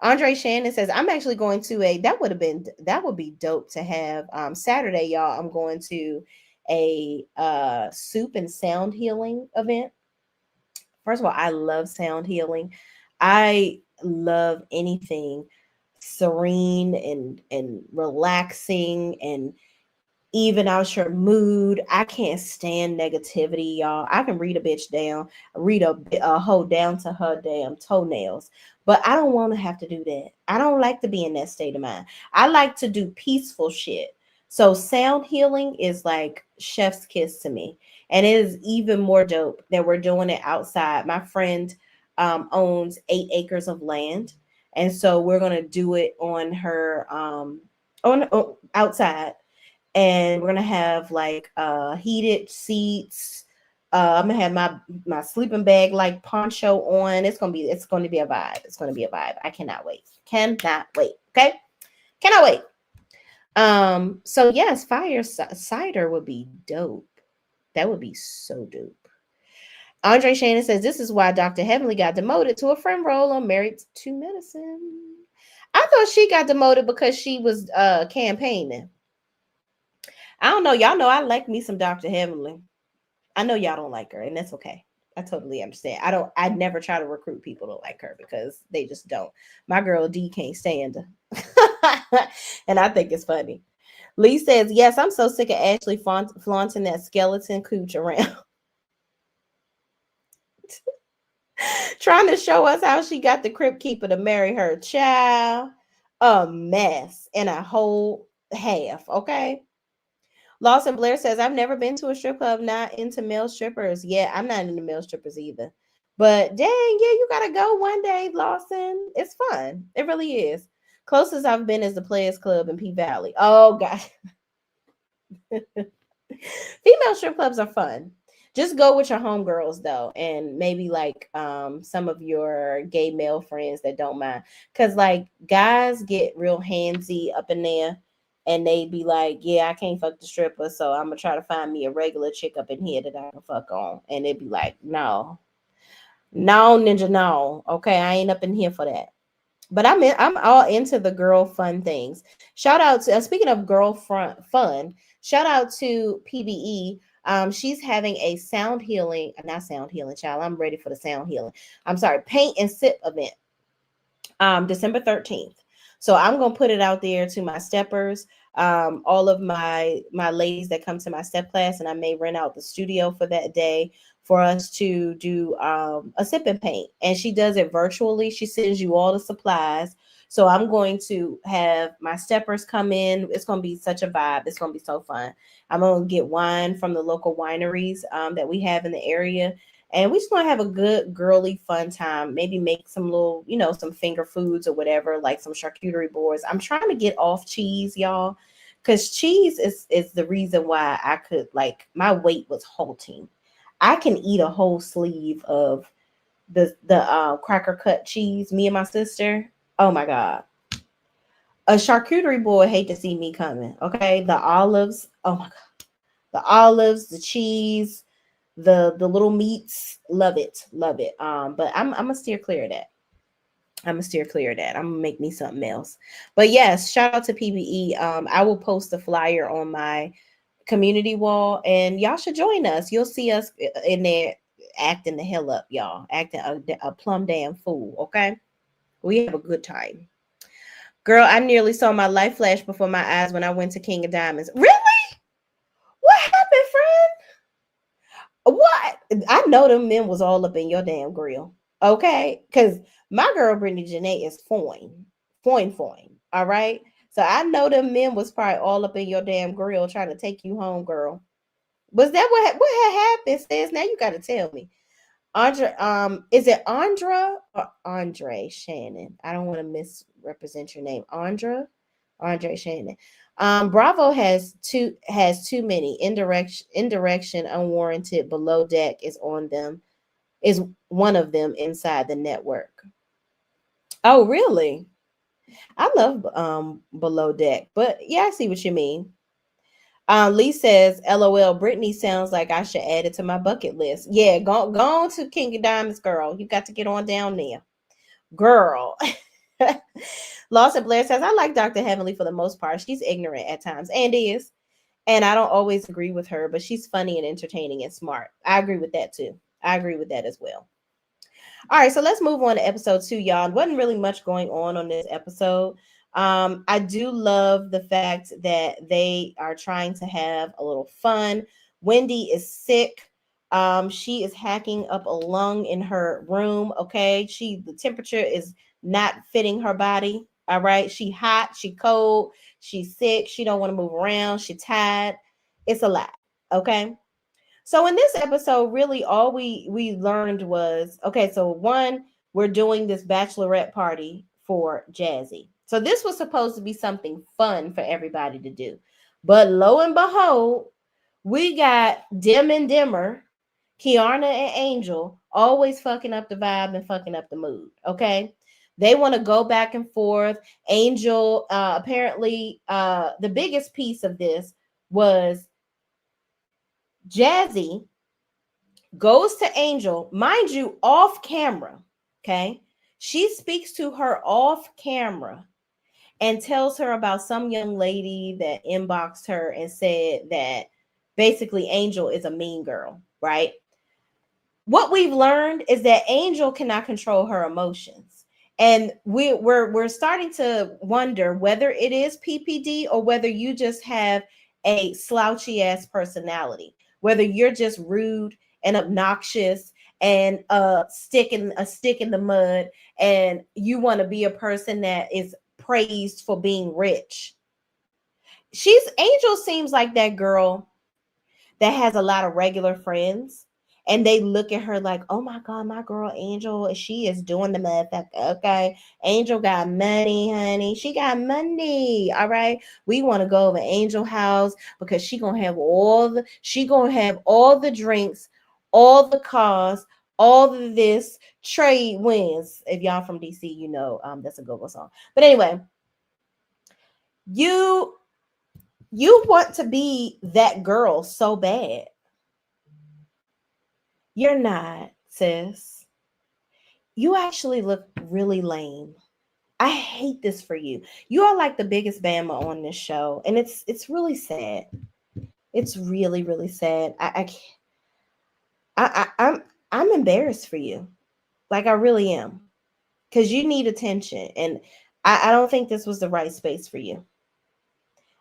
Andre Shannon says, I'm actually going to that would be dope to have Saturday, y'all. I'm going to a soup and sound healing event. First of all, I love sound healing. I love anything serene and relaxing and even out your mood. I can't stand negativity, y'all. I can read a bitch down, read a hoe down to her damn toenails, but I don't want to have to do that. I don't like to be in that state of mind. I like to do peaceful shit. So sound healing is like chef's kiss to me, and it is even more dope that we're doing it outside. My friend owns 8 acres of land, and so we're gonna do it on her on outside, and we're gonna have like heated seats. I'm gonna have my sleeping bag like poncho on. It's gonna be a vibe. It's gonna be a vibe. I cannot wait. Cannot wait. Okay. Cannot wait. So yes, fire cider would be dope. That would be so dope. Andre Shannon says this is why Dr. Heavenly got demoted to a friend role on Married to Medicine. I thought she got demoted because she was campaigning. I don't know. Y'all know I like me some Dr. Heavenly. I know y'all don't like her, and that's okay. I totally understand. I never try to recruit people to like her because they just don't. My girl D can't stand her. And I think it's funny. Lee says, yes, I'm so sick of Ashley flaunting that skeleton cooch around. Trying to show us how she got the crypt keeper to marry her child. A mess and a whole half, okay? Lawson Blair says, I've never been to a strip club, not into male strippers. Yeah, I'm not into male strippers either. But dang, yeah, you gotta go one day, Lawson. It's fun. It really is. Closest I've been is the Players Club in P Valley. Oh, God. Female strip clubs are fun. Just go with your homegirls though, and maybe like some of your gay male friends that don't mind. Cause like guys get real handsy up in there and they be like, yeah, I can't fuck the stripper, so I'm gonna try to find me a regular chick up in here that I can fuck on. And they'd be like, no, no, ninja, no. Okay, I ain't up in here for that. But I'm all into the girl fun things. Shout out to speaking of girl fun, shout out to PBE. She's having a sound healing, not sound healing, child. I'm ready for the sound healing. I'm sorry, paint and sip event. December 13th. So I'm gonna put it out there to my steppers, all of my ladies that come to my step class, and I may rent out the studio for that day for us to do a sip and paint. And she does it virtually. She sends you all the supplies. So I'm going to have my steppers come in. It's going to be such a vibe. It's going to be so fun. I'm going to get wine from the local wineries that we have in the area. And we just want to have a good girly fun time. Maybe make some little, some finger foods or whatever, like some charcuterie boards. I'm trying to get off cheese, y'all, because cheese is the reason why I could, like, my weight was halting. I can eat a whole sleeve of the cracker cut cheese. Me and my sister. Oh my god, a charcuterie board hate to see me coming. Okay, the olives. Oh my god, the olives, the cheese, the little meats. Love it, love it. But I'm gonna steer clear of that. I'm gonna steer clear of that. I'm gonna make me something else. But yes, shout out to PBE. I will post a flyer on my community wall, and y'all should join us. You'll see us in there acting the hell up, y'all. Acting a plumb damn fool. Okay, we have a good time. Girl, I nearly saw my life flash before my eyes when I went to King of Diamonds. Really? What happened, friend? What? I know them men was all up in your damn grill. Okay? Because my girl Brittany Janae is foin. Foin. All right? So I know them men was probably all up in your damn grill trying to take you home, girl. Was that what had happened, sis? Now you gotta tell me. Andre, is it Andra or Andre Shannon? I don't want to misrepresent your name. Andre Shannon. Bravo has too many indirection, unwarranted, below deck is on them, is one of them inside the network. Oh, really? I love below deck, but yeah, I see what you mean. Lee says, LOL, Brittany sounds like I should add it to my bucket list. Yeah, go on to King of Diamonds, girl. You got to get on down there. Girl. Lawson Blair says, I like Dr. Heavenly for the most part. She's ignorant at times and is. And I don't always agree with her, but she's funny and entertaining and smart. I agree with that too. I agree with that as well. All right, so let's move on to episode 2, y'all. Wasn't really much going on this episode. I do love the fact that they are trying to have a little fun. Wendy is sick. She is hacking up a lung in her room. Okay, the temperature is not fitting her body. All right, she hot, she cold, she's sick. She don't want to move around. She tired. It's a lot. Okay. So in this episode, really all we learned was, okay, so one, we're doing this bachelorette party for Jazzy. So this was supposed to be something fun for everybody to do. But lo and behold, we got Dim and Dimmer, Kiana and Angel, always fucking up the vibe and fucking up the mood. Okay. They want to go back and forth. Angel, apparently, the biggest piece of this was Jazzy goes to Angel, mind you, off camera. Okay. She speaks to her off camera and tells her about some young lady that inboxed her and said that basically Angel is a mean girl, right? What we've learned is that Angel cannot control her emotions. And we're starting to wonder whether it is PPD or whether you just have a slouchy ass personality, whether you're just rude and obnoxious and a stick in the mud, and you want to be a person that is praised for being rich. She's Angel seems like that girl that has a lot of regular friends, and they look at her like, oh my God, my girl Angel, she is doing the motherfucker. Okay. Angel got money, honey. She got money. All right. We want to go over Angel house because she gonna have all the drinks, all the cars, all of this trade wins. If y'all from DC, you know that's a go-go song. But anyway, you want to be that girl so bad. You're not, sis. You actually look really lame. I hate this for you. You are like the biggest Bama on this show, and it's really sad. It's really really sad. I'm embarrassed for you. Like I really am, because you need attention, and I don't think this was the right space for you.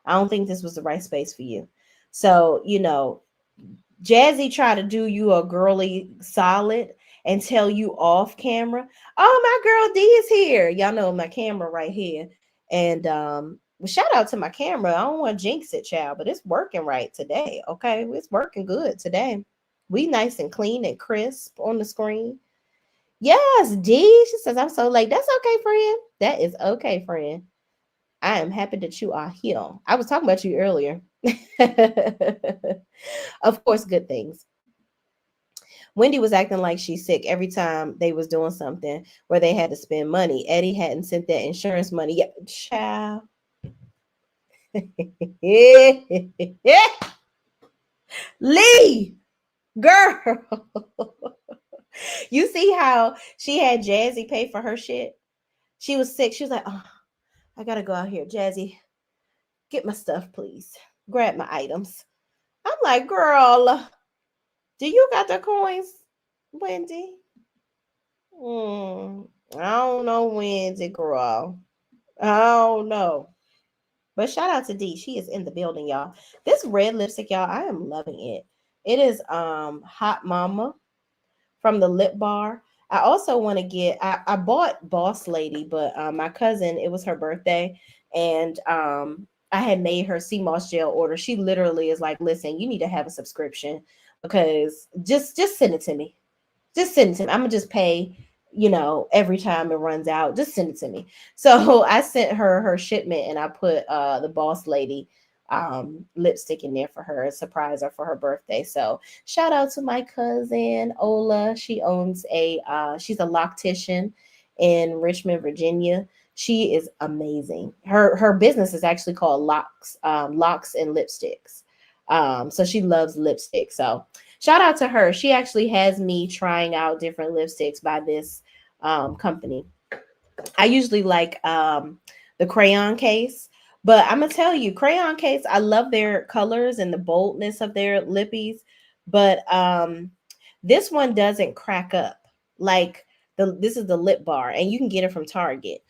I don't think this was the right space for you. So Jazzy tried to do you a girly solid and tell you off camera, oh, my girl D is here. Y'all know my camera right here. And well, shout out to my camera. I don't want to jinx it, child, but it's working right today. Okay. It's working good today. We nice and clean and crisp on the screen. Yes, D. She says, I'm so late. That's okay, friend. That is okay, friend. I am happy that you are here. I was talking about you earlier. Of course, good things. Wendy was acting like she's sick every time they was doing something where they had to spend money. Eddie hadn't sent that insurance money yet. Child. Lee, girl. You see how she had Jazzy pay for her shit? She was sick. She was like, oh, I gotta go out here. Jazzy, get my stuff, please. Grab my items. I'm like, girl, do you got the coins, Wendy? I don't know, Wendy, girl. I don't know. But shout out to D. She is in the building, y'all. This red lipstick, y'all, I am loving it. It is Hot Mama from the Lip Bar. I also want to get, I bought Boss Lady, but my cousin, it was her birthday, and I had made her sea moss gel order. She literally is like, listen, you need to have a subscription, because just send it to me. Just send it to me. I'm gonna just pay, every time it runs out. Just send it to me. So I sent her shipment, and I put the Boss Lady lipstick in there for her and surprise her for her birthday. So shout out to my cousin Ola. She owns she's a loctician in Richmond, Virginia. She is amazing. Her business is actually called Locks and Lipsticks. So she loves lipstick. So shout out to her. She actually has me trying out different lipsticks by this company. I usually like the crayon case, but I'm gonna tell you, crayon case, I love their colors and the boldness of their lippies, but this one doesn't crack up. Like this is the Lip Bar, and you can get it from Target.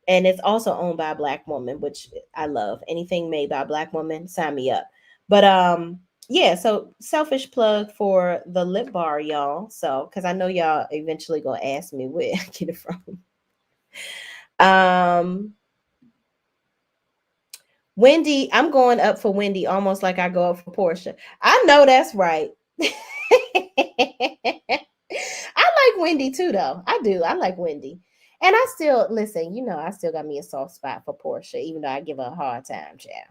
And it's also owned by a Black woman, which I love. Anything made by a Black woman, sign me up. But yeah, so selfish plug for the Lip Bar, y'all. So because I know y'all eventually gonna ask me where I get it from. Wendy, I'm going up for Wendy almost like I go up for Portia. I know that's right. I like Wendy too, though. I do. I like Wendy. And I still, listen, I still got me a soft spot for Portia, even though I give her a hard time, child.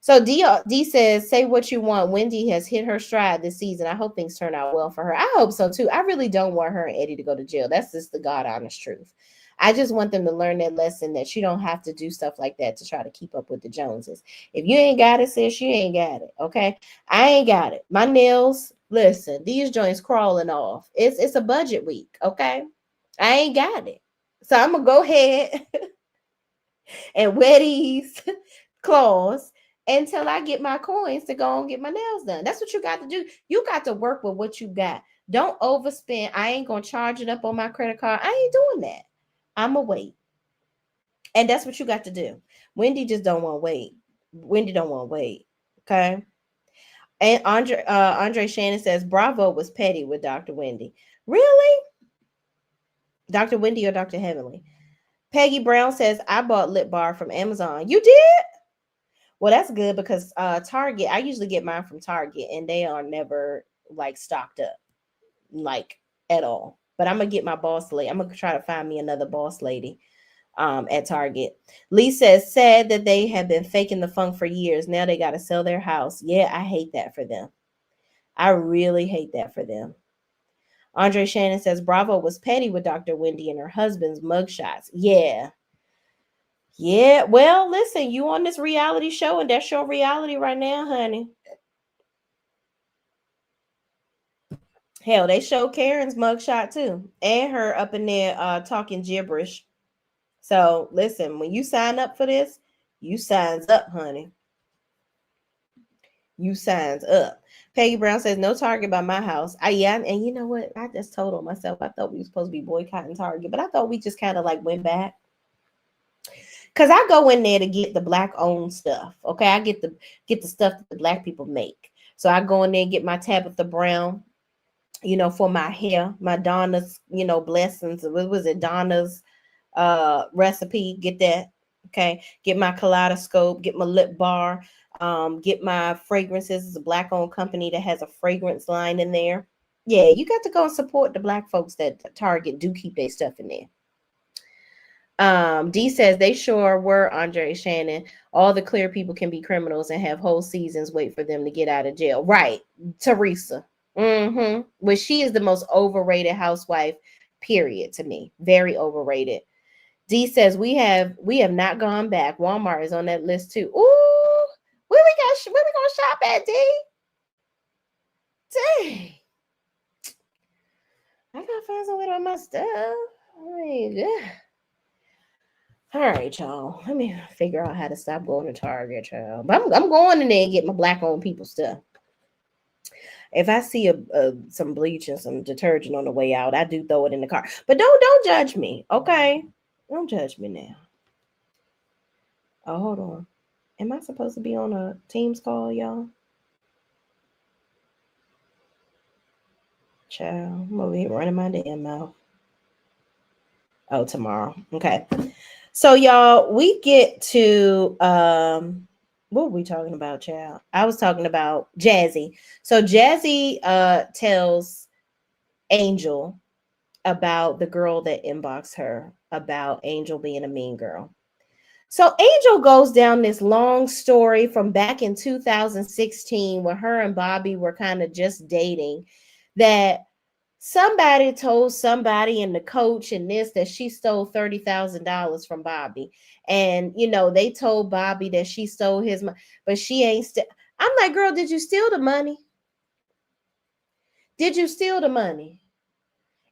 So D says, say what you want. Wendy has hit her stride this season. I hope things turn out well for her. I hope so too. I really don't want her and Eddie to go to jail. That's just the God honest truth. I just want them to learn that lesson that you don't have to do stuff like that to try to keep up with the Joneses. If you ain't got it, sis, you ain't got it. Okay. I ain't got it. My nails, listen, these joints crawling off. It's a budget week. Okay. I ain't got it. So I'm gonna go ahead and wear these claws until I get my coins to go and get my nails done. That's what you got to do. You got to work with what you got. Don't overspend. I ain't gonna charge it up on my credit card. I ain't doing that. I'ma wait. And that's what you got to do. Wendy just don't want to wait. Wendy don't want to wait. Okay. And Andre Shannon says Bravo was petty with Dr. Wendy. Really? Dr. Wendy or Dr. Heavenly? Peggy Brown says I bought lip bar from Amazon. You did? Well, that's good because Target, I usually get mine from Target and they are never like stocked up like at all. But I'm gonna get my boss lady. I'm gonna try to find me another boss lady at Target. Lee says said that they have been faking the funk for years. Now they got to sell their house. Yeah, I hate that for them. I really hate that for them. Andre Shannon says Bravo was petty with Dr. Wendy and her husband's mugshots. Yeah. Yeah. Well, listen, you on this reality show and that's your reality right now, honey. Hell, they show Karen's mugshot too. And her up in there talking gibberish. So listen, when you sign up for this, you signs up, honey. You signs up. Peggy Brown says no Target by my house. Yeah, and you know what? I just told on myself. I thought we were supposed to be boycotting Target, but I thought we just kind of like went back. Cause I go in there to get the black owned stuff. Okay, I get the stuff that the black people make. So I go in there and get my Tabitha Brown, for my hair, my Donna's, blessings. What was it? Donna's recipe. Get that. Okay. Get my kaleidoscope, get my lip bar, get my fragrances. It's a black owned company that has a fragrance line in there. Yeah, you got to go and support the black folks that Target do keep their stuff in there. D says they sure were, Andre Shannon. All the clear people can be criminals and have whole seasons wait for them to get out of jail. Right, Teresa. Well, she is the most overrated housewife, period, to me. Very overrated. D says we have not gone back. Walmart is on that list too. Ooh, where we gonna shop at, D? Dang. I gotta find somewhere on my stuff. Yeah. All right, y'all. Let me figure out how to stop going to Target, y'all. But I'm going in there and get my black owned people stuff. If I see some bleach and some detergent on the way out, I do throw it in the car. But don't judge me, okay? Don't judge me now. Oh, hold on. Am I supposed to be on a Teams call, y'all? Child, I'm over here running my damn mouth. Oh, tomorrow. Okay. So, y'all, we get to what were we talking about, child? I was talking about Jazzy. So Jazzy tells Angel about the girl that inboxed her about Angel being a mean girl. So Angel goes down this long story from back in 2016 when her and Bobby were kind of just dating, that somebody told somebody in the coach and this that she stole $30,000 from Bobby. And, they told Bobby that she stole his money, but she ain't I'm like, girl, did you steal the money? Did you steal the money?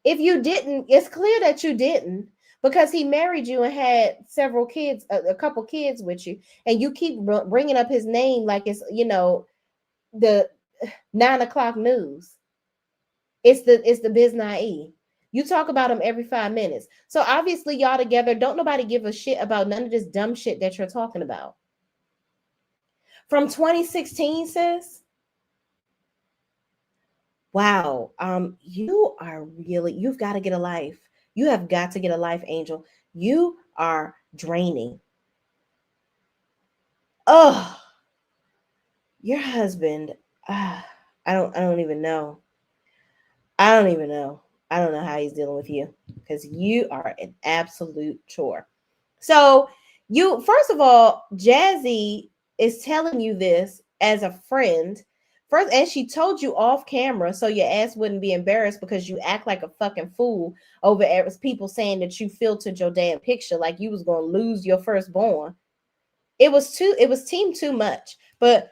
If you didn't, it's clear that you didn't, because he married you and had several kids, a couple kids with you, and you keep bringing up his name like it's, the 9 o'clock news. It's the biz naive. You talk about him every 5 minutes. So obviously y'all together. Don't nobody give a shit about none of this dumb shit that you're talking about. From 2016, sis. Wow. You've got to get a life. You have got to get a life, Angel. You are draining. Oh, your husband. I don't even know. I don't even know. I don't know how he's dealing with you, because you are an absolute chore. So first of all, Jazzy is telling you this as a friend First, and she told you off camera so your ass wouldn't be embarrassed because you act like a fucking fool over people saying that you filtered your damn picture like you was gonna lose your firstborn. It was team too much. But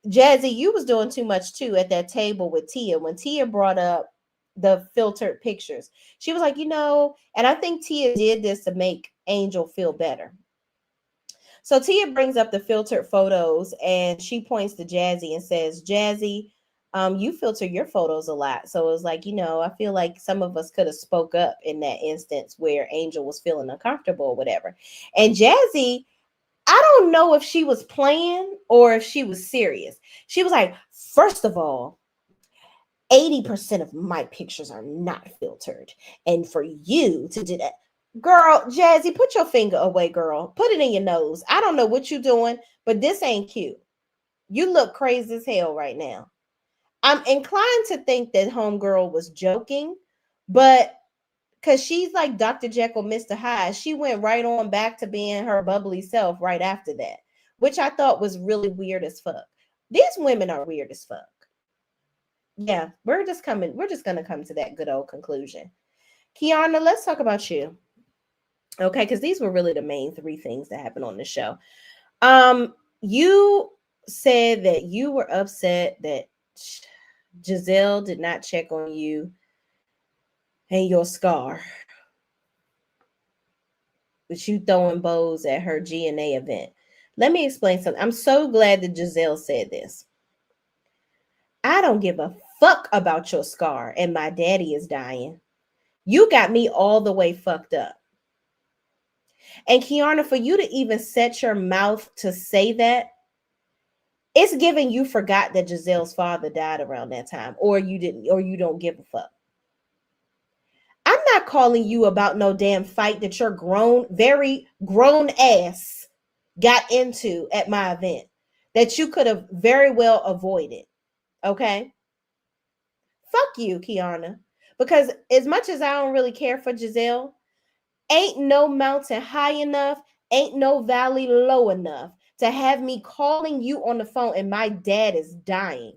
Jazzy, you was doing too much too at that table with Tia. When Tia brought up the filtered pictures, she was like, and I think Tia did this to make Angel feel better. So Tia brings up the filtered photos and she points to Jazzy and says, Jazzy, you filter your photos a lot. So it was like, I feel like some of us could have spoke up in that instance where Angel was feeling uncomfortable or whatever. And Jazzy, I don't know if she was playing or if she was serious. She was like, first of all, 80% of my pictures are not filtered. And for you to do that, girl, Jazzy, put your finger away, girl. Put it in your nose. I don't know what you're doing, but this ain't cute. You look crazy as hell right now. I'm inclined to think that homegirl was joking, but because she's like Dr. Jekyll, Mr. Hyde, she went right on back to being her bubbly self right after that, which I thought was really weird as fuck. These women are weird as fuck. Yeah, we're just gonna come to that good old conclusion. Kiana, let's talk about you. Okay, because these were really the main three things that happened on the show. You said that you were upset that Giselle did not check on you and your scar, but you throwing bows at her GNA event. Let me explain something. I'm so glad that Giselle said this. I don't give a fuck about your scar and my daddy is dying. You got me all the way fucked up. And Kiana, for you to even set your mouth to say that, it's giving you forgot that Giselle's father died around that time, or you didn't, or you don't give a fuck. I'm not calling you about no damn fight that your grown, very grown ass got into at my event that you could have very well avoided. Okay? Fuck you, Kiana. Because as much as I don't really care for Giselle, ain't no mountain high enough, ain't no valley low enough to have me calling you on the phone and my dad is dying.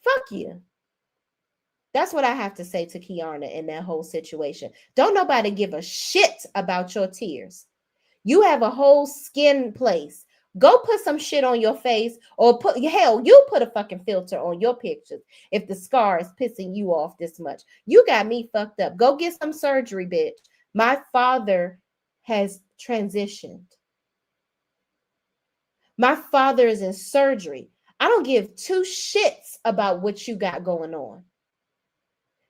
Fuck you. That's what I have to say to Kiana in that whole situation. Don't nobody give a shit about your tears. You have a whole skin place. Go put some shit on your face or you put a fucking filter on your pictures if the scar is pissing you off this much. You got me fucked up. Go get some surgery, bitch. My father has transitioned. My father is in surgery. I don't give two shits about what you got going on.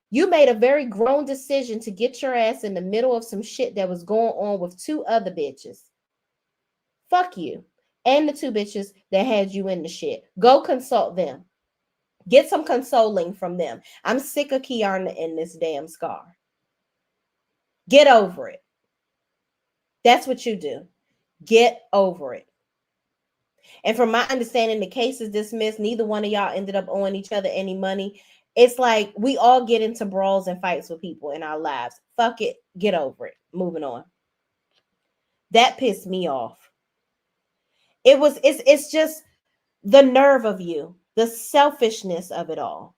You made a very grown decision to get your ass in the middle of some shit that was going on with two other bitches. Fuck you. And the two bitches that had you in the shit. Go consult them. Get some consoling from them. I'm sick of Kiana in this damn scar. Get over it. That's what you do. Get over it. And from my understanding, the case is dismissed. Neither one of y'all ended up owing each other any money. It's like we all get into brawls and fights with people in our lives. Fuck it. Get over it. Moving on. That pissed me off. It's just the nerve of you, the selfishness of it all.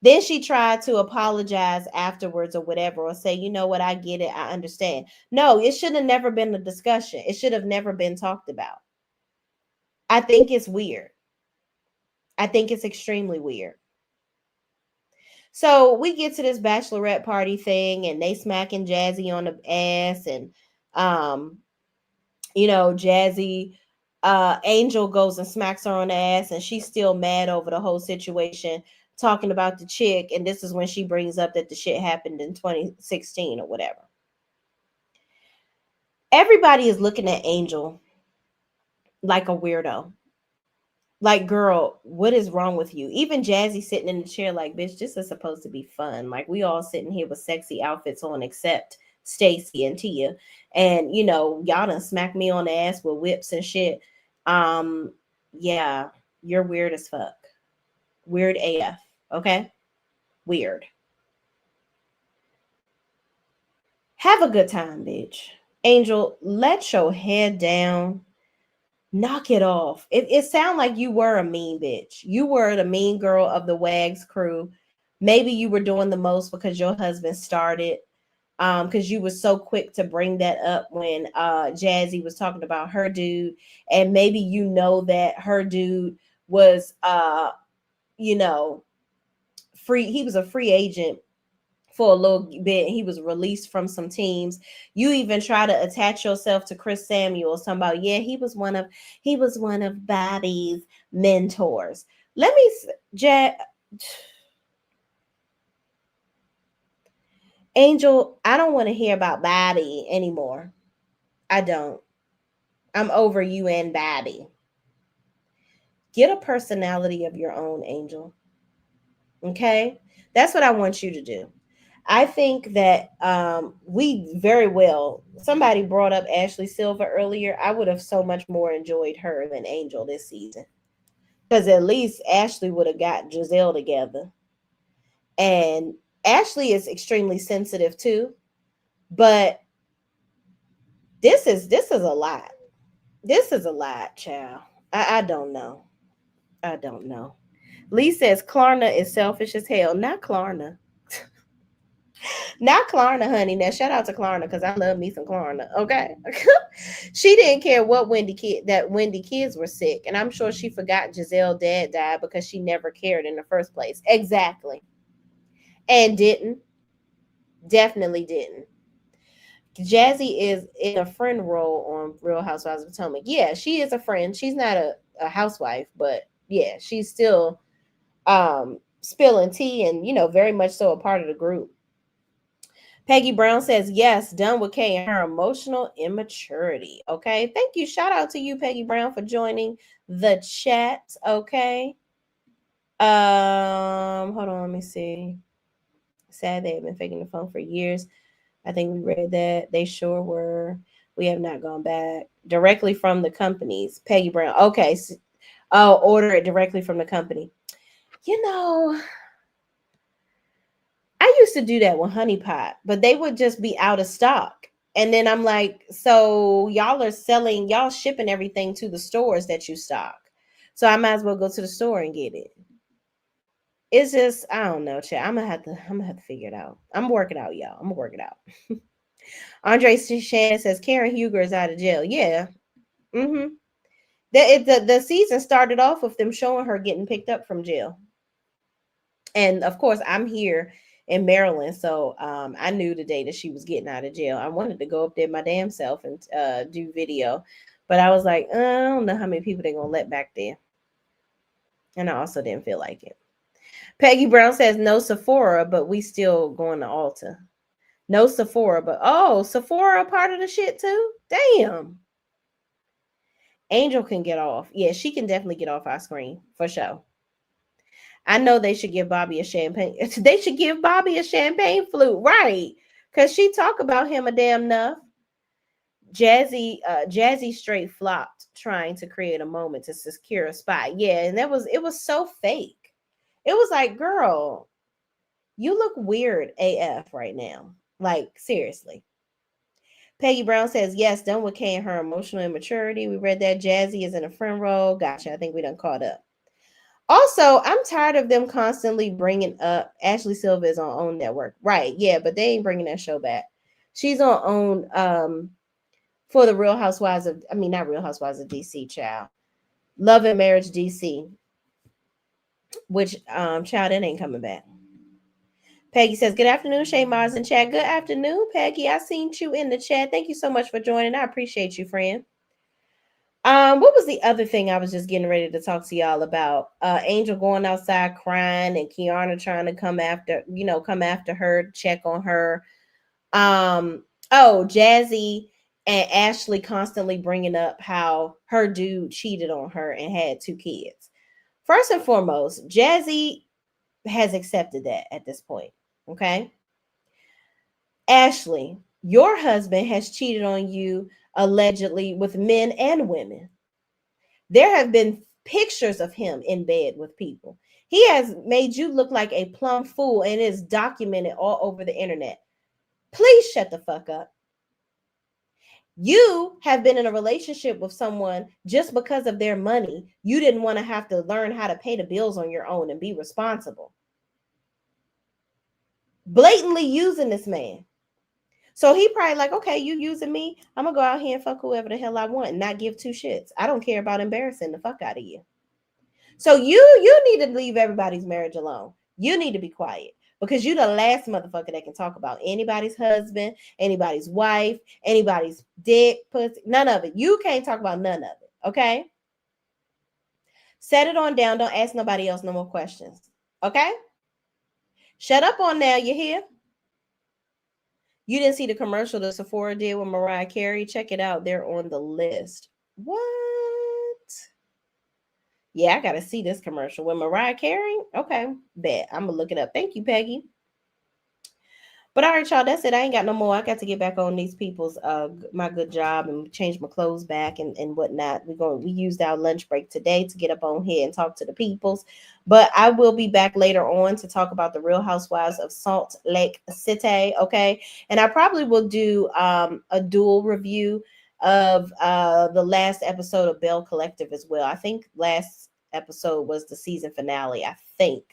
Then she tried to apologize afterwards or whatever, or say, you know what, I get it, I understand. No, it should have never been a discussion. It should have never been talked about. I think it's weird. I think it's extremely weird. So we get to this bachelorette party thing and they smacking Jazzy on the ass and Jazzy Angel goes and smacks her on the ass and she's still mad over the whole situation, talking about the chick, and this is when she brings up that the shit happened in 2016 or whatever. Everybody is looking at Angel like a weirdo. Like, girl, what is wrong with you? Even Jazzy sitting in the chair like, bitch, this is supposed to be fun. Like, we all sitting here with sexy outfits on except Stacy and Tia. And, y'all done smack me on the ass with whips and shit. Yeah, you're weird as fuck. Weird AF, okay? Weird. Have a good time, bitch. Angel, let your head down. Knock it off. It sounded like you were a mean bitch. You were the mean girl of the Wags crew. Maybe you were doing the most because your husband started. Because you were so quick to bring that up when Jazzy was talking about her dude, and maybe you know that her dude was you know, free. He was a free agent for a little bit. He was released from some teams. You even try to attach yourself to Chris Samuels, talking about, yeah, he was one of Bobby's mentors. Let me Jack Angel, I don't want to hear about Bobby anymore. I don't. I'm over you and Bobby. Get a personality of your own, Angel. Okay? That's what I want you to do. I think that we very well, somebody brought up Ashley Silva earlier. I would have so much more enjoyed her than Angel this season. Because at least Ashley would have got Giselle together. And Ashley is extremely sensitive too. But this is a lot. This is a lot, child. I don't know. I don't know. Lee says Klarna is selfish as hell. Not Klarna. Not Klarna, honey. Now shout out to Klarna because I love me some Klarna. Okay. She didn't care what Wendy kids were sick. And I'm sure she forgot Giselle dad died because she never cared in the first place. Exactly. And didn't. Definitely didn't. Jazzy is in a friend role on Real Housewives of Potomac. Yeah, she is a friend. She's not a housewife, but yeah, she's still spilling tea and very much so a part of the group. Peggy Brown says, yes, done with Kay and her emotional immaturity. Okay. Thank you. Shout out to you, Peggy Brown, for joining the chat. Okay. Hold on, let me see. Sad they have been faking the phone for years. I think we read that. They sure were. We have not gone back. Directly from the companies. Peggy Brown. Okay. Oh, order it directly from the company. You know, I used to do that with Honey Pot, but they would just be out of stock. And then I'm like, so y'all shipping everything to the stores that you stock. So I might as well go to the store and get it. It's just, I don't know, Chad. I'm gonna have to figure it out. I'm gonna work it out, y'all. I'm gonna work it out. Andre Shannon says Karen Huger is out of jail. Yeah. Mm-hmm. The season started off with them showing her getting picked up from jail. And of course, I'm here in Maryland, so I knew the day that she was getting out of jail. I wanted to go up there my damn self and do video, but I was like, I don't know how many people they're gonna let back there, and I also didn't feel like it. Peggy Brown says no Sephora, but we still going to Ulta. No Sephora, but Sephora a part of the shit too. Damn. Angel can get off. Yeah, she can definitely get off our screen for sure. I know they should give Bobby a champagne. They should give Bobby a champagne flute, right? Because she talk about him a damn enough. Jazzy straight flopped trying to create a moment to secure a spot. Yeah, and it was so fake. It was like, girl, you look weird AF right now. Like, seriously. Peggy Brown says, yes, done with Kay and her emotional immaturity. We read that. Jazzy is in a friend role. Gotcha. I think we done caught up. Also, I'm tired of them constantly bringing up Ashley Silva is on OWN Network. Right. Yeah, but they ain't bringing that show back. She's on OWN for the Real Housewives of, I mean, not Real Housewives of DC, child. Love and Marriage DC, which, child, it ain't coming back. Peggy says, good afternoon, Shay Mars in chat. Good afternoon, Peggy. I seen you in the chat. Thank you so much for joining. I appreciate you, friend. What was the other thing I was just getting ready to talk to y'all about? Angel going outside crying and Kiana trying to come after her, check on her. Jazzy and Ashley constantly bringing up how her dude cheated on her and had 2 kids. First and foremost, Jazzy has accepted that at this point. Okay. Ashley, your husband has cheated on you allegedly with men and women. There have been pictures of him in bed with people. He has made you look like a plumb fool and is documented all over the internet. Please shut the fuck up. You have been in a relationship with someone just because of their money. You didn't want to have to learn how to pay the bills on your own and be responsible. Blatantly using this man. So he probably like, okay, you using me, I'm gonna go out here and fuck whoever the hell I want and not give two shits. I don't care about embarrassing the fuck out of you. So you need to leave everybody's marriage alone. You need to be quiet because you the last motherfucker that can talk about anybody's husband, anybody's wife, anybody's dick, pussy, none of it. You can't talk about none of it. Okay? Set it on down. Don't ask nobody else no more questions. Okay? Shut up on now. You hear? You didn't see the commercial that Sephora did with Mariah Carey? Check it out. They're on the list. What? Yeah, I gotta see this commercial with Mariah Carey. Okay, bet. I'm gonna look it up. Thank you, Peggy. But all right, y'all, that's it. I ain't got no more. I got to get back on these people's my good job and change my clothes back and whatnot. We used our lunch break today to get up on here and talk to the peoples. But I will be back later on to talk about the Real Housewives of Salt Lake City. Okay. And I probably will do a dual review of the last episode of Bell Collective as well. I think last episode was the season finale, I think.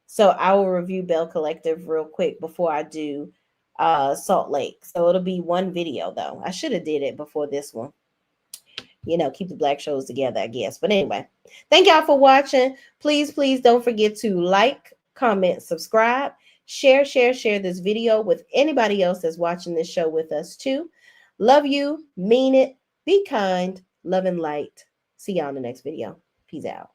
So I will review Bell Collective real quick before I do Salt Lake. So it'll be one video though. I should have did it before this one. You know, keep the black shows together, I guess. But anyway, thank y'all for watching. Please, please don't forget to like, comment, subscribe, share this video with anybody else that's watching this show with us too. Love you, mean it, be kind, love and light. See y'all in the next video. Peace out.